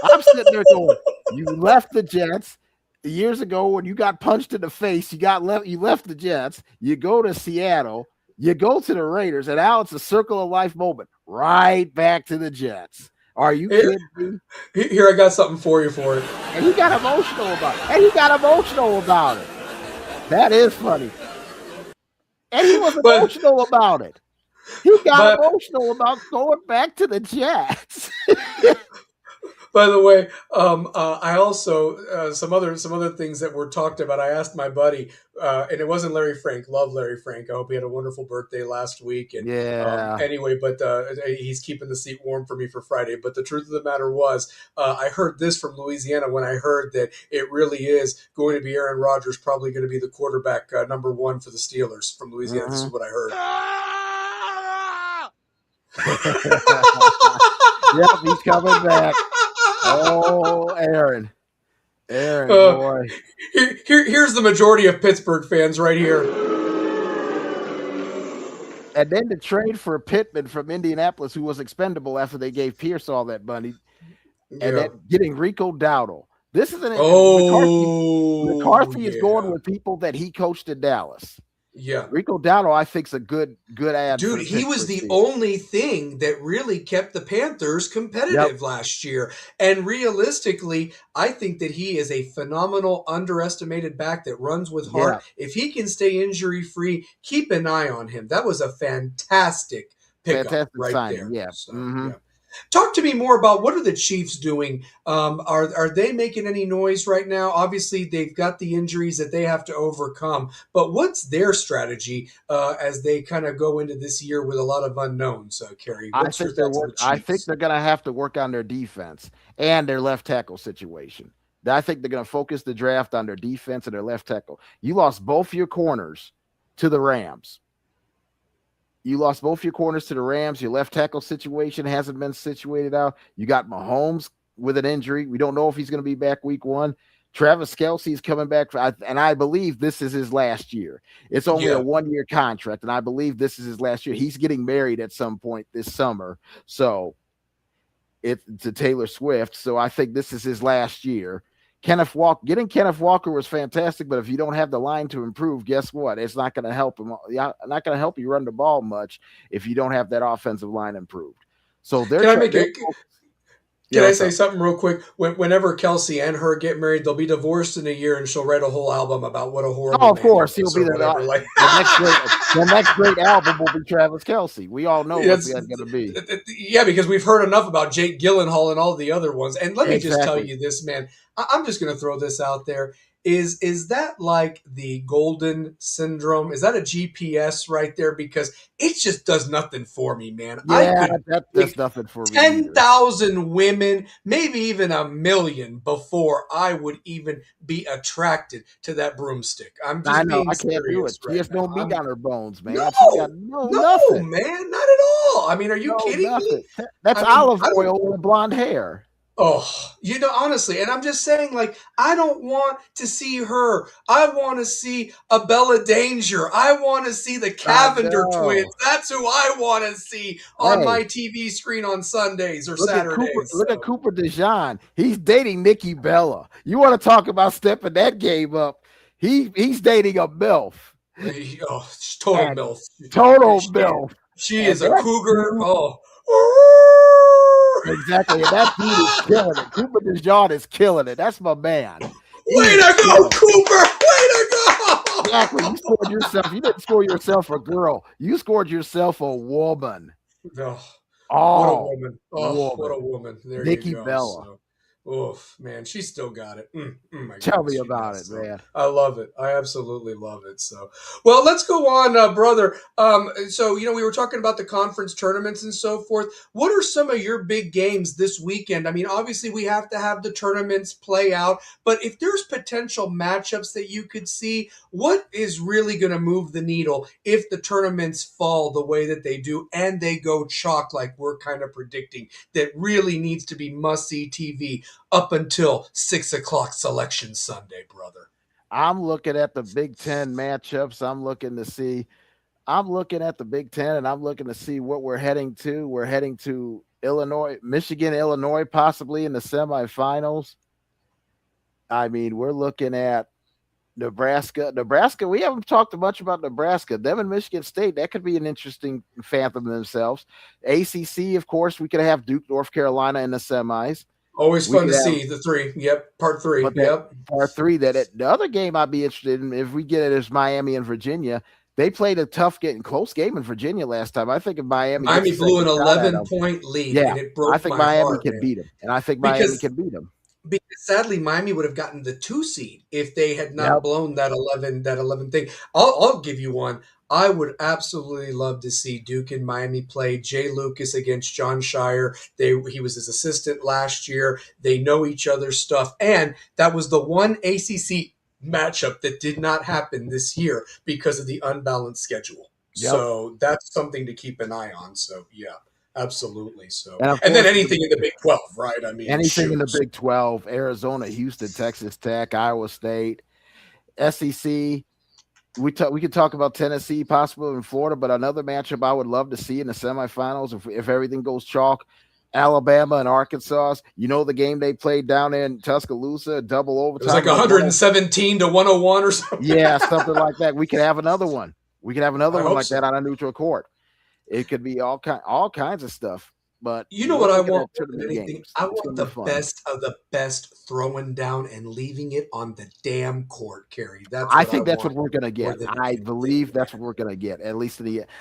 I'm sitting there going, you left the Jets. years ago when you got punched in the face, you left the Jets, you go to Seattle, you go to the Raiders, and now it's a circle of life moment. Right back to the Jets. Are you Here, kidding me? here, I got something for you for it. And he got emotional about it. That is funny. And he was emotional about it. He got emotional about going back to the Jets. By the way, I also some other things that were talked about. I asked my buddy, and it wasn't Larry Frank. Love Larry Frank. I hope he had a wonderful birthday last week. And anyway, but he's keeping the seat warm for me for Friday. But the truth of the matter was, I heard this from Louisiana when I heard that it really is going to be Aaron Rodgers, probably going to be the quarterback number one for the Steelers from Louisiana. This is what I heard. Yep, he's coming back. Oh, Aaron, boy. Here's the majority of Pittsburgh fans right here. And then the trade for Pittman from Indianapolis, who was expendable after they gave Pierce all that money, and then getting Rico Dowdle. This is McCarthy is going with people that he coached in Dallas. Yeah, Rico Dowdle, I think, is a good ad. Dude, he was the only thing that really kept the Panthers competitive last year. And realistically, I think that he is a phenomenal, underestimated back that runs with heart. Yeah. If he can stay injury-free, keep an eye on him. That was a fantastic pickup signing. there. Yeah. So, yeah. Talk to me more about what are the Chiefs doing? Are they making any noise right now? Obviously, they've got the injuries that they have to overcome. But what's their strategy as they kind of go into this year with a lot of unknowns, Kerry? I think they're going to have to work on their defense and their left tackle situation. I think they're going to focus the draft on their defense and their left tackle. You lost both your corners to the Rams. Your left tackle situation hasn't been situated out. You got Mahomes with an injury. We don't know if he's going to be back week 1. Travis Kelce is coming back, and I believe this is his last year. It's only a 1-year contract, and I believe this is his last year. He's getting married at some point this summer, so it's to Taylor Swift. So I think this is his last year. Getting Kenneth Walker was fantastic, but if you don't have the line to improve, guess what? It's not going to help him. Not going to help you run the ball much if you don't have that offensive line improved. So Can I say something real quick? Whenever Kelce and her get married, they'll be divorced in a year, and she'll write a whole album about what a horrible. Oh, of course, he'll be the next great album will be Travis Kelce. We all know what that's going to be. Yeah, because we've heard enough about Jake Gyllenhaal and all the other ones. And let me just tell you this, man. I'm just going to throw this out there. Is that like the golden syndrome? Is that a GPS right there? Because it just does nothing for me, man. Yeah, that does nothing for me. 10,000 women, maybe even 1 million before I would even be attracted to that broomstick. I'm just I know, being I can't do it. Right she has no meat on her bones, man. No, nothing. Man, not at all. I mean, are you kidding me? That's olive oil with blonde hair. Oh, honestly, and I'm just saying, like, I don't want to see her. I want to see a Bella Danger. I want to see the Cavender twins. That's who I want to see on my TV screen on Sundays or Saturdays. Look at Cooper DeJean. He's dating Nikki Bella. You want to talk about stepping that game up? He's dating a MILF. Total MILF. Total MILF. She is a cougar. Exactly, and that dude is killing it. Cooper DeJean is killing it. That's my man. Way to go, Cooper! Way to go! Exactly. You scored yourself. You didn't score yourself a girl. You scored yourself a woman. What a woman! What a woman! There Nikki you go. Bella. So, oof, man, she still got it. Tell me about it, man. I love it. I absolutely love it. So, well, let's go on, brother. So, we were talking about the conference tournaments and so forth. What are some of your big games this weekend? I mean, obviously we have to have the tournaments play out, but if there's potential matchups that you could see, what is really going to move the needle if the tournaments fall the way that they do and they go chalk like we're kind of predicting that really needs to be must-see TV up until 6 o'clock selection Sunday, brother? I'm looking at the Big Ten matchups. I'm looking at the Big Ten, and I'm looking to see what we're heading to. We're heading to Michigan, Illinois, possibly in the semifinals. I mean, we're looking at Nebraska. Nebraska, we haven't talked much about Nebraska. Them and Michigan State, that could be an interesting fathom themselves. ACC, of course, we could have Duke, North Carolina in the semis. Always We fun to could have, see the three. Yep, part three. but that Yep. part three, the other game I'd be interested in, if we get it, is Miami and Virginia. They played a tough, getting close game in Virginia last time. I think if Miami Blew an second shot at 11-point lead, yeah, and it broke I think my Miami heart, can man. beat them, and I think Miami Because can beat them. Because sadly, Miami would have gotten the 2 seed if they had not Yep. blown that 11 thing. I'll give you one. I would absolutely love to see Duke and Miami play. Jay Lucas against John Shire. He was his assistant last year. They know each other's stuff, and that was the one ACC matchup that did not happen this year because of the unbalanced schedule. Yep. So that's something to keep an eye on. So yeah. Absolutely. So, And of and then course, anything in the Big 12, right? I mean, anything in the shoot. Big 12, Arizona, Houston, Texas Tech, Iowa State, SEC. We could talk about Tennessee, possibly in Florida, but another matchup I would love to see in the semifinals, if everything goes chalk, Alabama and Arkansas. You know the game they played down there in Tuscaloosa, double overtime. It was like 117 to 101 or something. Yeah, something like that. We could have another one. We could have another I one hope like so. that on a neutral court. It could be all kinds of stuff. But You know what I looking at want? tournament games, I it's want gonna the be fun. best of the best throwing down and leaving it on the damn court, Kerry. I think that's what we're going to get. more than I anything. believe that's what we're going to get. At least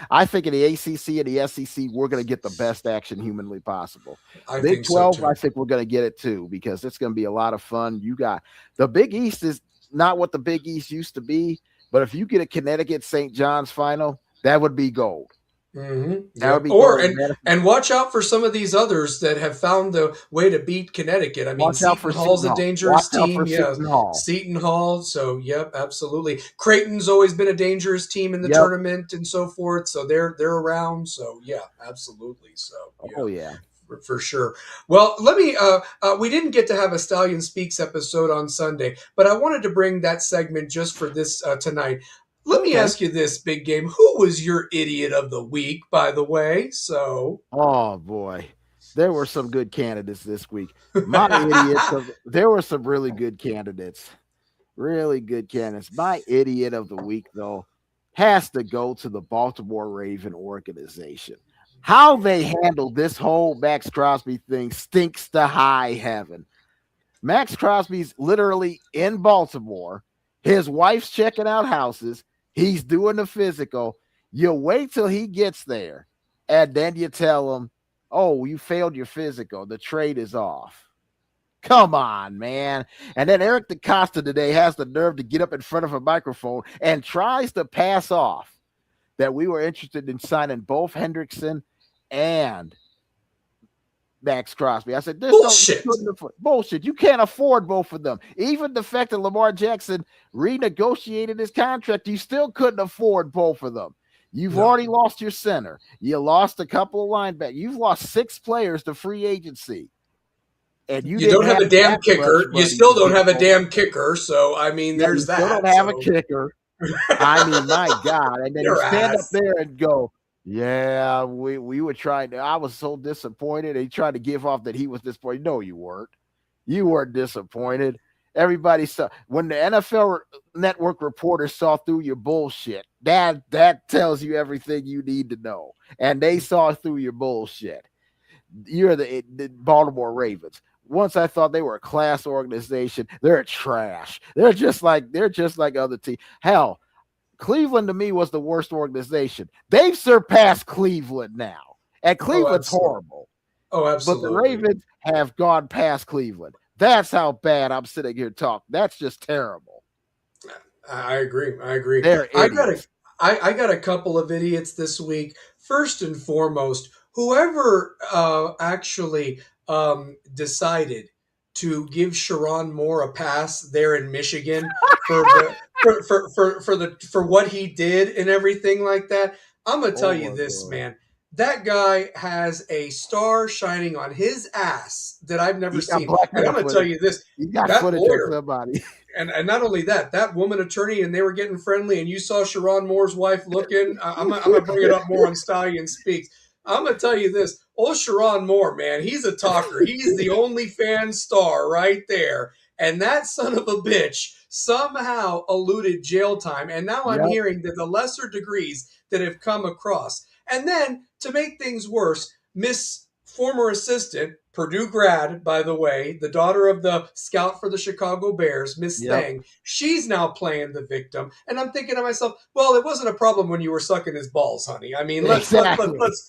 I think in the ACC and the SEC, we're going to get the best action humanly possible. I Big think so 12, too. I think we're going to get it too, because it's going to be a lot of fun. You got the Big East is not what the Big East used to be, but if you get a Connecticut St. John's final, that would be gold. Mm-hmm. That would be Or gold. and watch out for some of these others that have found the way to beat Connecticut. I mean, Watch out for Seton Hall's Seton a Hall. dangerous Watch out team. for Yeah, Seton Hall. Seton Hall. So, yep, absolutely. Creighton's always been a dangerous team in the Yep. tournament and so forth. So they're around. So yeah, absolutely. So yeah. Oh yeah. For sure. Well, let me. We didn't get to have a Stallion Speaks episode on Sunday, but I wanted to bring that segment just for this tonight. Let me ask you this, Big Game. Who was your idiot of the week, by the way? So, oh boy, there were some good candidates this week. My idiots. There were some really good candidates. Really good candidates. My idiot of the week, though, has to go to the Baltimore Raven organization. How they handled this whole Max Crosby thing stinks to high heaven. Max Crosby's literally in Baltimore. His wife's checking out houses. He's doing the physical. You wait till he gets there, and then you tell him, oh, you failed your physical. The trade is off. Come on, man. And then Eric DaCosta today has the nerve to get up in front of a microphone and tries to pass off that we were interested in signing both Hendrickson and Max Crosby. I said, bullshit. Bullshit. You can't afford both of them. Even the fact that Lamar Jackson renegotiated his contract, you still couldn't afford both of them. You've already lost your center. You lost a couple of linebackers. You've lost 6 players to free agency. And you don't have a damn kicker. You still don't have a damn damn kicker. So, I mean, there's that. You still don't have a kicker. I mean, my God. And then you stand up there and go, yeah, we were trying to. I was so disappointed. He tried to give off that he was disappointed. No, you weren't. You weren't disappointed. Everybody saw when the NFL Network reporters saw through your bullshit. That tells you everything you need to know. And they saw through your bullshit. You're the Baltimore Ravens. Once I thought they were a class organization, they're trash. They're just like other teams. Hell, Cleveland to me was the worst organization. They've surpassed Cleveland now. And Cleveland's horrible. Oh, absolutely. But the Ravens have gone past Cleveland. That's how bad I'm sitting here talking. That's just terrible. I agree. They're idiots. I got a couple of idiots this week. First and foremost, whoever actually decided to give Sharon Moore a pass there in Michigan for what he did and everything like that. I'm gonna tell you this, man. That guy has a star shining on his ass that I've never seen. And I'm going to tell you this. That lawyer, somebody. And not only that woman attorney, and they were getting friendly, and you saw Sharon Moore's wife looking. I'm going to bring it up more on Stallion Speaks. I'm going to tell you this. Old Sharon Moore, man, he's a talker. He's the OnlyFans star right there. and that son of a bitch somehow eluded jail time. And now I'm Yep. hearing that the lesser degrees that have come across. And then to make things worse, Miss former assistant, Purdue grad, by the way, the daughter of the scout for the Chicago Bears, Miss Yep. Thang, she's now playing the victim. And I'm thinking to myself, well, it wasn't a problem when you were sucking his balls, honey. I mean, let's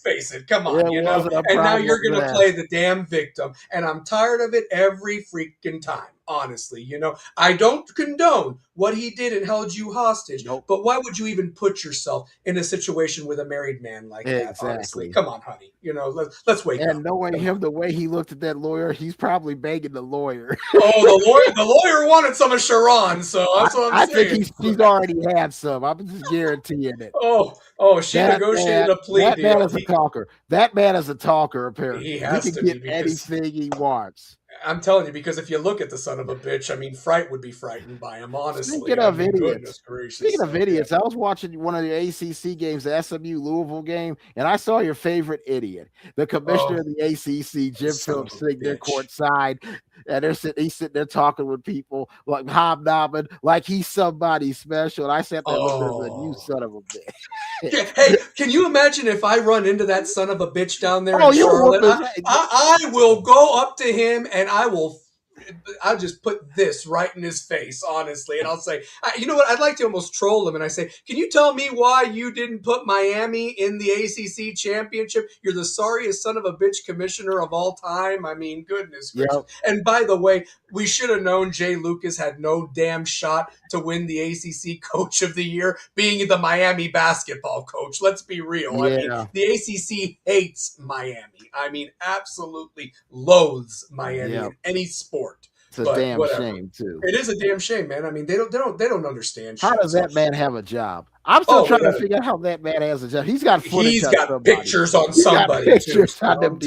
face it. Come on, It you know. wasn't a And now problem you're going to then. play the damn victim. And I'm tired of it every freaking time. Honestly, you know, I don't condone what he did and held you hostage. Nope. But why would you even put yourself in a situation with a married man like that? Exactly. Honestly, come on, honey. You know, let's wake up. And knowing Come him on. the way he looked at that lawyer, he's probably begging the lawyer. Oh, the lawyer wanted some of Sharon, so that's what I'm saying. I think she's already had some. I'm just guaranteeing it. Oh, she negotiated a plea that deal. Man is a talker. That man is a talker, apparently. He has can to get be, because anything he wants. I'm telling you, because if you look at the son of a bitch, I mean, Fright would be frightened by him, honestly. Speaking of idiots, goodness gracious. Speaking of idiots, I was watching one of the ACC games, the SMU Louisville game, and I saw your favorite idiot, the commissioner of the ACC, Jim Phillips, sitting there courtside, and he's sitting there talking with people, like hobnobbing, like he's somebody special. And I sat there looking at you, son of a bitch. Hey, can you imagine if I run into that son of a bitch down there in you Charlotte? I will go up to him and I'll just put this right in his face, honestly. And I'll say, you know what? I'd like to almost troll him. And I say, can you tell me why you didn't put Miami in the ACC championship? You're the sorriest son of a bitch commissioner of all time. I mean, goodness gracious. Yep. And by the way, we should have known Jay Lucas had no damn shot to win the ACC Coach of the Year, being the Miami basketball coach. Let's be real. Yeah. I mean, the ACC hates Miami. I mean, absolutely loathes Miami in any sport. It's a damn shame too. It is a damn shame, man. I mean, they don't understand. How does that man have a job? I'm still trying to figure out how that man has a job. He's got footage. He's got pictures on somebody. Pictures on them.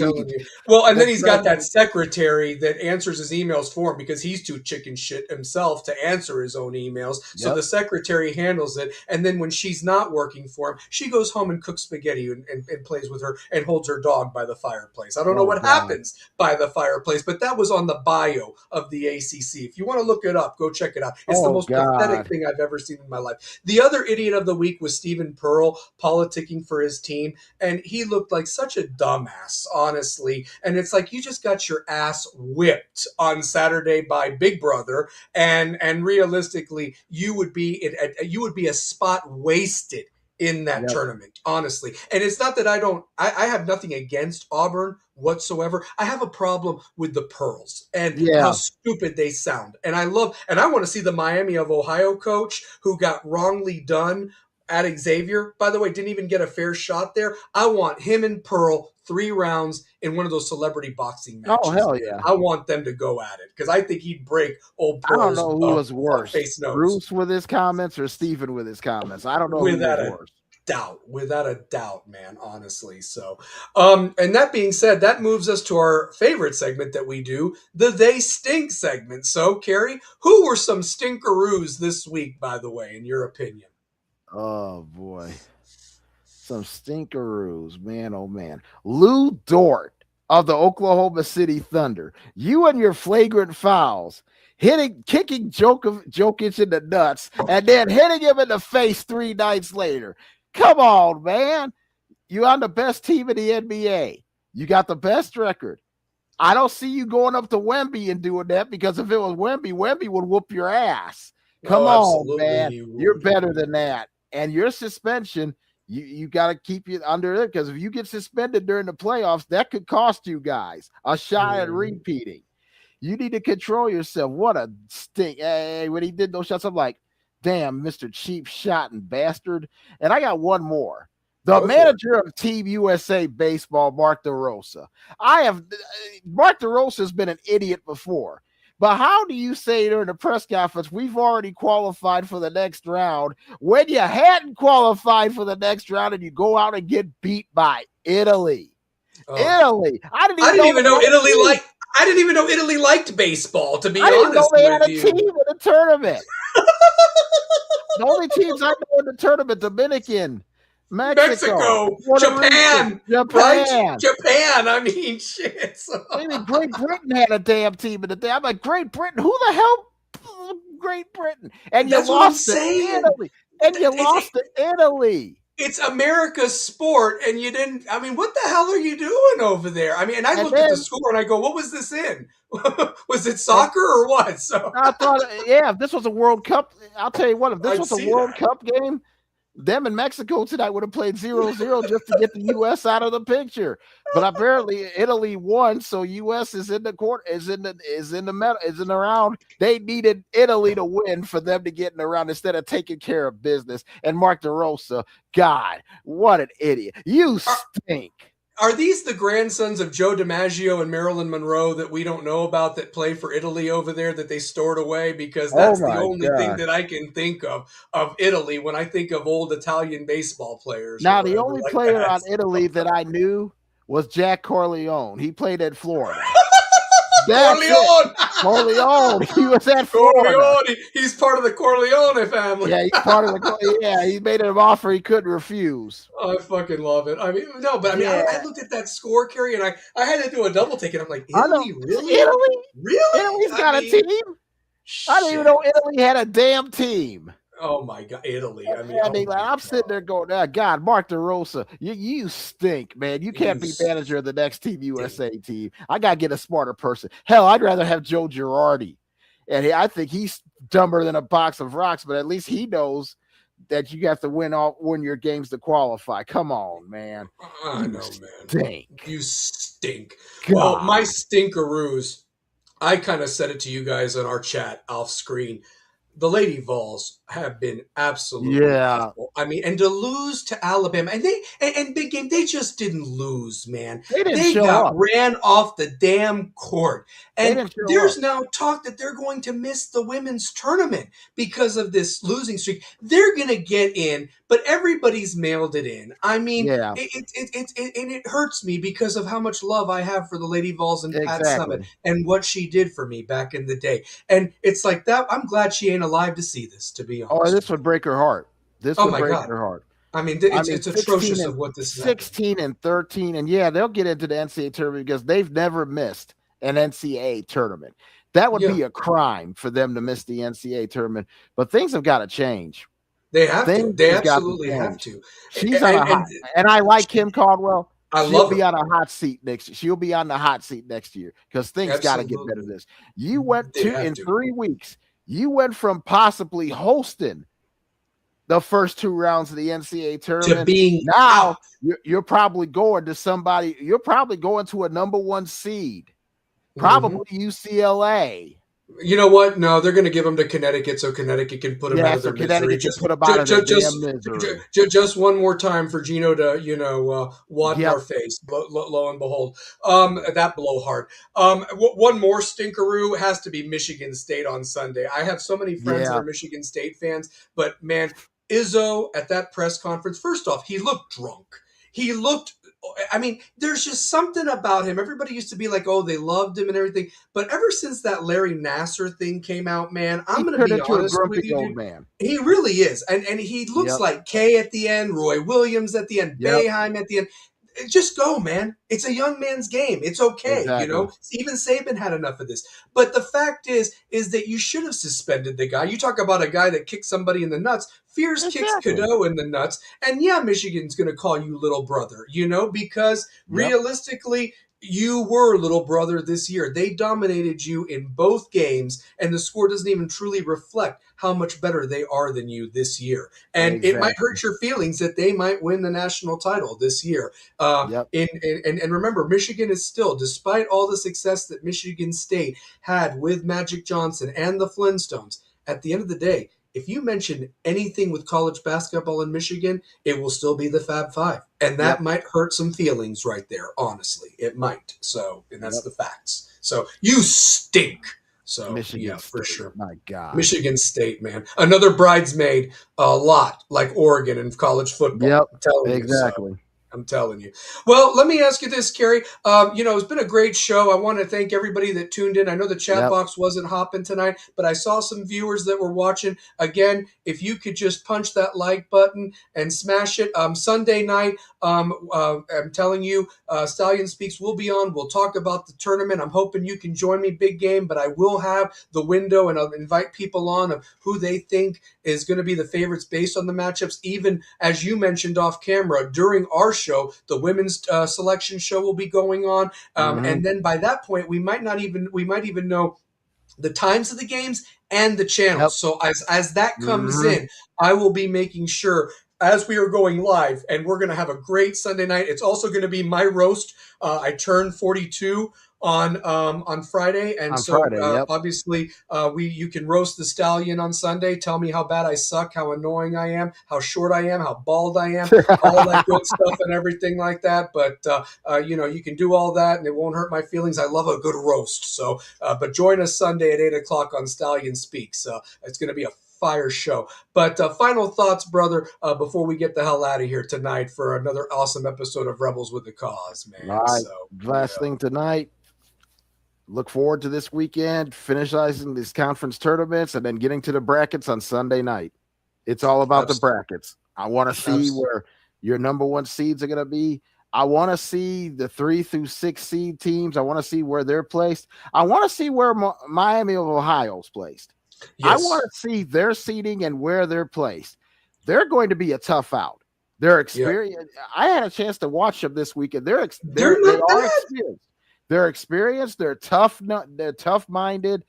Well, and then he's got that secretary that answers his emails for him because he's too chicken shit himself to answer his own emails. So the secretary handles it, and then when she's not working for him, she goes home and cooks spaghetti and plays with her and holds her dog by the fireplace. I don't know what happens by the fireplace, but that was on the bio of the ACC. If you want to look it up, go check it out. It's the most pathetic thing I've ever seen in my life. The other idiot of the week was Stephen Pearl, politicking for his team, and he looked like such a dumbass, honestly. And it's like, you just got your ass whipped on Saturday by Big Brother, and realistically, you would be a spot wasted in that tournament, honestly. And it's not that I have nothing against Auburn whatsoever. I have a problem with the Pearls and how stupid they sound. And I want to see the Miami of Ohio coach who got wrongly done at Xavier, by the way, didn't even get a fair shot there. I want him and Pearl 3 rounds in one of those celebrity boxing matches. Oh, hell yeah. I want them to go at it because I think he'd break old Pearl's I don't know who was worse, face nose. Bruce with his comments or Stephen with his comments. I don't know who was worse. Without a doubt, man, honestly. So, and that being said, that moves us to our favorite segment that we do, the They Stink segment. So, Carrie, who were some stinkeroos this week, by the way, in your opinion? Oh, boy. Some stinkeroos, man, oh, man. Lou Dort of the Oklahoma City Thunder. You and your flagrant fouls, kicking Jokic in the nuts, and then hitting him in the face 3 nights later. Come on, man. You're on the best team in the NBA. You got the best record. I don't see you going up to Wemby and doing that, because if it was Wemby would whoop your ass. Come on, man. You're better than that. And your suspension, you got to keep you under it, because if you get suspended during the playoffs, that could cost you guys a shot at repeating. You need to control yourself. What a stink. Hey, when he did those shots, I'm like, damn, Mr. Cheap Shot and bastard. And I got one more. The manager of Team USA Baseball, Mark DeRosa. Mark DeRosa has been an idiot before. But how do you say during the press conference, we've already qualified for the next round, when you hadn't qualified for the next round and you go out and get beat by Italy? Italy. I didn't even know Italy liked baseball, to be honest with you. I didn't know they had a team in the tournament. The only teams I know in the tournament, Dominican, Mexico, Puerto Japan, Rico, right? Japan. Japan. I mean, shit. Maybe Great Britain had a damn team in the day. I'm like, Great Britain? Who the hell? Great Britain. And you That's what I'm lost to saying. Italy. And you lost to Italy. It's America's sport, and you didn't. I mean, what the hell are you doing over there? I mean, and I looked at the score and I go, "What was this in? Was it soccer or what?" So I thought, yeah, if this was a World Cup, I'll tell you what, if this was a World Cup game, them and Mexico tonight would have played 0-0 just to get the U.S. out of the picture. But apparently Italy won, so U.S. is in the court, is in the round. They needed Italy to win for them to get in the round instead of taking care of business. And Mark DeRosa, God, what an idiot! You stink. Are these the grandsons of Joe DiMaggio and Marilyn Monroe that we don't know about that play for Italy over there that they stored away? Because that's the only thing that I can think of Italy when I think of old Italian baseball players. Now, the only player on Italy that I knew was Jack Corleone. He played at Florida. Corleone. He was at Florida. Corleone. He's part of the Corleone family. Yeah, he's part of the. Yeah, he made an offer he couldn't refuse. Oh, I fucking love it. I mean, no, but I mean, I looked at that score, Kerry, and I had to do a double take, and I'm like, Italy, really? Really? Italy's got a team. I didn't even know Italy had a damn team. Oh my God, Italy! I mean, I'm sitting there going, God, Mark DeRosa, you stink, man. You can't be manager of the next Team USA team. I gotta get a smarter person. Hell, I'd rather have Joe Girardi, and I think he's dumber than a box of rocks, but at least he knows that you have to win your games to qualify. Come on, man. I know, man. You stink. God. Well, my stinkeroos. I kind of said it to you guys on our chat off screen. The Lady Vols have been absolutely awful. I mean, and to lose to Alabama, and big game, they just didn't lose, man. They got ran off the damn court. And there's now talk that they're going to miss the women's tournament because of this losing streak. They're going to get in, but everybody's mailed it in. I mean, it hurts me because of how much love I have for the Lady Vols and Pat Summitt and what she did for me back in the day. And it's like that. I'm glad she ain't alive to see this, to be honest. Oh, this would break her heart. This would break her heart. I mean, it's atrocious of what this is. 16 and 13, and yeah, they'll get into the NCAA tournament because they've never missed an NCAA tournament. That would be a crime for them to miss the NCAA tournament. But things have got to change. They have to. They absolutely have to. She's on a hot, and I like Kim Caldwell. She'll be on a hot seat next year. She'll be on the hot seat next year because things got to get better than this. You went in 3 weeks. You went from possibly hosting the first 2 rounds of the NCAA tournament to being now you're probably going to somebody. You're probably going to a number 1 seed, probably UCLA. You know what? No, they're going to give them to Connecticut so Connecticut can put them out of their misery. Just put them out of their misery. Just one more time for Gino to, wad our face. Lo and behold, that blowhard. One more stinkeroo has to be Michigan State on Sunday. I have so many friends that are Michigan State fans, but man, Izzo at that press conference. First off, he looked drunk. I mean, there's just something about him. Everybody used to be like, oh, they loved him and everything. But ever since that Larry Nassar thing came out, man, I'm going to be honest with you, dude, man. He really is. And he looks like Kay at the end, Roy Williams at the end, Boeheim at the end. Just go, man. It's a young man's game. It's okay. Exactly. Even Saban had enough of this. But the fact is that you should have suspended the guy. You talk about a guy that kicked somebody in the nuts. Fears kicks Cadeau in the nuts. And Michigan's going to call you little brother, because realistically, you were little brother this year. They dominated you in both games, and the score doesn't even truly reflect how much better they are than you this year. And it might hurt your feelings that they might win the national title this year. And remember, Michigan is still, despite all the success that Michigan State had with Magic Johnson and the Flintstones, at the end of the day, if you mention anything with college basketball in Michigan, it will still be the Fab Five. And that might hurt some feelings right there, honestly. It might. So, and that's the facts. So, you stink. So, Michigan State, for sure. My God. Michigan State, man. Another bridesmaid, a lot like Oregon in college football. Yep, I'm telling exactly. You, so. I'm telling you. Well, let me ask you this, Kerry. It's been a great show. I want to thank everybody that tuned in. I know the chat Yep. box wasn't hopping tonight, but I saw some viewers that were watching. Again, if you could just punch that like button and smash it. Sunday night, I'm telling you, Stallion Speaks will be on. We'll talk about the tournament. I'm hoping you can join me, big game, but I will have the window and I'll invite people on of who they think is going to be the favorites based on the matchups. Even as you mentioned off camera during our show, the women's selection show will be going on, and then by that point we might even know the times of the games and the channels. Yep. So as that comes in, I will be making sure as we are going live, and we're going to have a great Sunday night. It's also going to be my roast. I turned 42 on Friday, and obviously you can roast the Stallion on Sunday. Tell me how bad I suck, how annoying I am, how short I am, how bald I am, all that good stuff and everything like that. But you can do all that, and it won't hurt my feelings. I love a good roast. So, but join us Sunday at 8:00 on Stallion Speaks. It's going to be a fire show. But final thoughts, brother, before we get the hell out of here tonight for another awesome episode of Rebels with the Cause, man. All right. Last thing tonight. Look forward to this weekend, finishing these conference tournaments, and then getting to the brackets on Sunday night. It's all about the brackets. I want to see where your number one seeds are going to be. I want to see the 3 through 6 seed teams. I want to see where they're placed. I want to see where Miami of Ohio's placed. Yes. I want to see their seeding and where they're placed. They're going to be a tough out. Their experience. Yep. I had a chance to watch them this weekend. They're experienced. They're experienced. They're tough. They're tough-minded.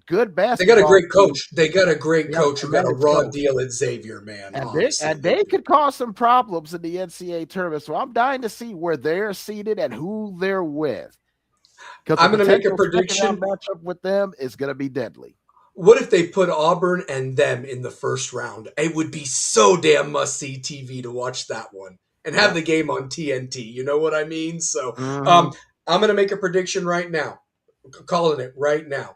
Good basketball. They got a great coach. They got a great coach who got a raw deal at Xavier, man. And they could cause some problems in the NCAA tournament. So I'm dying to see where they're seated and who they're with. Because I'm going to make a prediction. Matchup with them is going to be deadly. What if they put Auburn and them in the first round? It would be so damn must-see TV to watch that one and have the game on TNT. You know what I mean? So I'm going to make a prediction right now, calling it right now.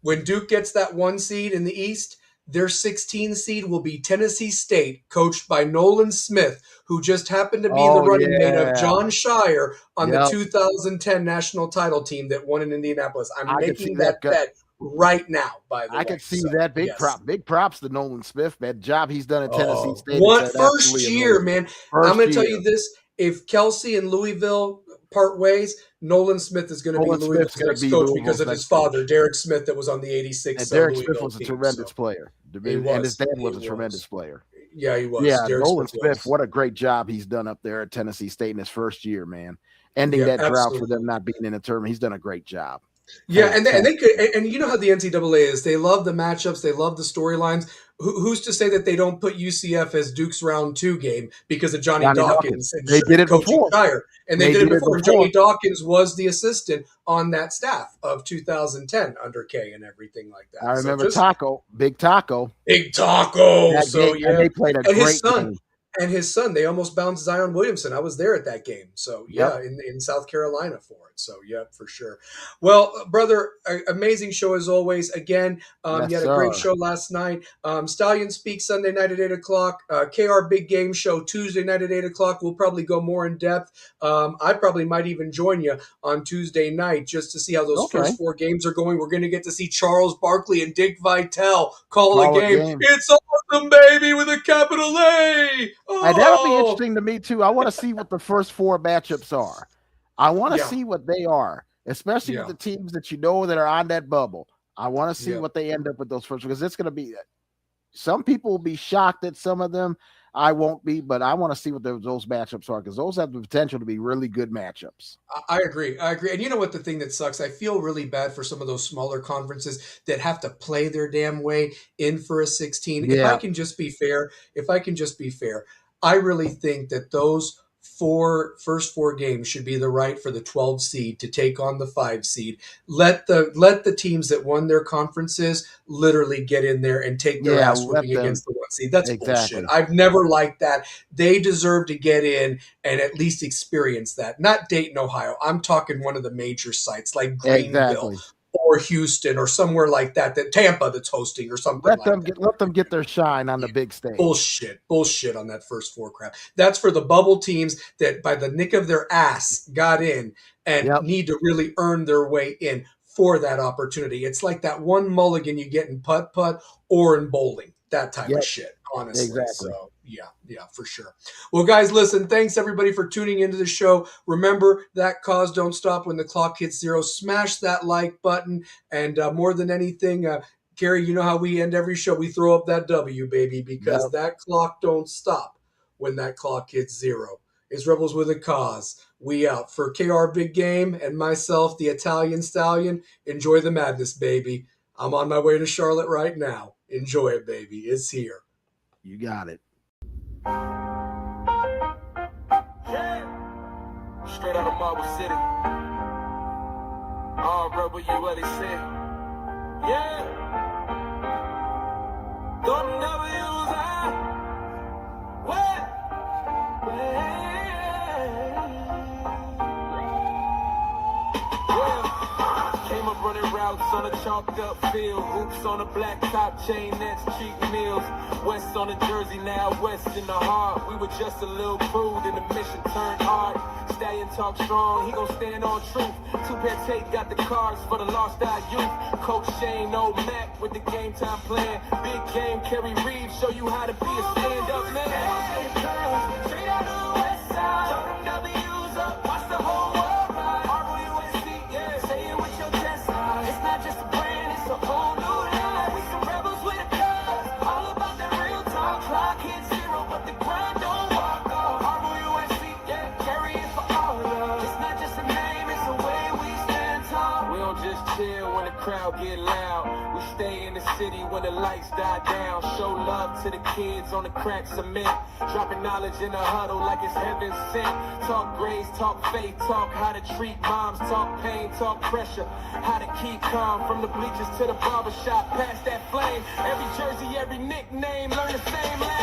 When Duke gets that 1 seed in the East, their 16 seed will be Tennessee State, coached by Nolan Smith, who just happened to be the running mate of John Shire on the 2010 national title team that won in Indianapolis. I'm making that bet right now, by the way. I can see that. Big props to Nolan Smith, man. Job he's done at Tennessee State. First year, man. I'm going to tell you this. If Kelsey and Louisville part ways, Nolan Smith is going to be Louisville's next coach because of his father, Derek Smith, that was on the 86. And Derek Smith was a tremendous player. And his dad was a tremendous player. Yeah, he was. Yeah, Nolan Smith, what a great job he's done up there at Tennessee State in his first year, man. Ending that drought for them not being in a tournament. He's done a great job. Yeah, and they could, and you know how the NCAA is. They love the matchups. They love the storylines. Who's to say that they don't put UCF as Duke's round 2 game because of Johnny Dawkins? And they did it before. And they did it before. Johnny Dawkins was the assistant on that staff of 2010 under K and everything like that. I remember Big Taco. So they played a great game. And his son, they almost bounced Zion Williamson. I was there at that game. So, in South Carolina for it. So, for sure. Well, brother, amazing show as always. Again, you had a great show last night. Stallion Speaks Sunday night at 8:00. KR Big Game Show Tuesday night at 8:00. We'll probably go more in depth. I probably might even join you on Tuesday night just to see how those first 4 games are going. We're going to get to see Charles Barkley and Dick Vitale call a game. It's awesome, baby, with a capital A. And that'll be interesting to me, too. I want to see what the first 4 matchups are. I want to see what they are, especially with the teams that that are on that bubble. I want to see what they end up with those first, because it's going to be – some people will be shocked at some of them. I won't be, but I want to see what those matchups are, because those have the potential to be really good matchups. I agree. And you know what the thing that sucks? I feel really bad for some of those smaller conferences that have to play their damn way in for a 16. Yeah. If I can just be fair, I really think that those first 4 games should be the right for the 12 seed to take on the 5 seed. Let the teams that won their conferences literally get in there and take their ass whooping against the 1 seed. That's bullshit. I've never liked that. They deserve to get in and at least experience that. Not Dayton, Ohio. I'm talking one of the major sites like Greenville. or Houston or somewhere like that, that Tampa that's hosting or something Let like them that. let them get their shine on the big stage. Bullshit on that first four crap. That's for the bubble teams that by the nick of their ass got in and need to really earn their way in for that opportunity. It's like that one mulligan you get in putt-putt or in bowling, that type of shit, honestly. Exactly. So yeah, for sure. Well, guys, listen, thanks everybody for tuning into the show. Remember, that cause don't stop when the clock hits 0. Smash that like button. And more than anything, Gary, you know how we end every show? We throw up that W, baby, because that clock don't stop when that clock hits 0. It's Rebels with a Cause. We out. For KR Big Game and myself, the Italian Stallion, enjoy the madness, baby. I'm on my way to Charlotte right now. Enjoy it, baby. It's here. You got it. Straight out of Marble City. Rebel, you what they say. Yeah. Them W's out. What? Came up running routes on a chalked up field. Hoops on a black top, chain nets, cheap meals. West on a jersey, now west in the heart. We were just a little crude and the mission turned hard. Stallion talk strong, he gon' stand on truth. Two-pair tape got the cards for the lost our youth. Coach Shane, old Mac with the game time plan. Big game, Kerry Reeves, show you how to be a stand-up man. Straight out of the west side, throw them W's up, watch the whole world ride. RUSC, yeah, say it with your chest. It's not just a brand, it's a whole new line. We some rebels with a cause, all about that real talk. Clock hits 0, but the grind don't walk off. RUSC, yeah, carry it for all of us. It's not just a name, it's the way we stand tall. We don't just chill when the crowd get loud. We stay in the city when the lights die down. Show love to the kids on the crack cement. Dropping knowledge in the huddle like it's heaven sent. Talk grades, talk faith, talk how to treat moms. Talk pain, talk pressure, how to keep calm. From the bleachers to the barbershop, past that flame. Every jersey, every nickname, learn the same language.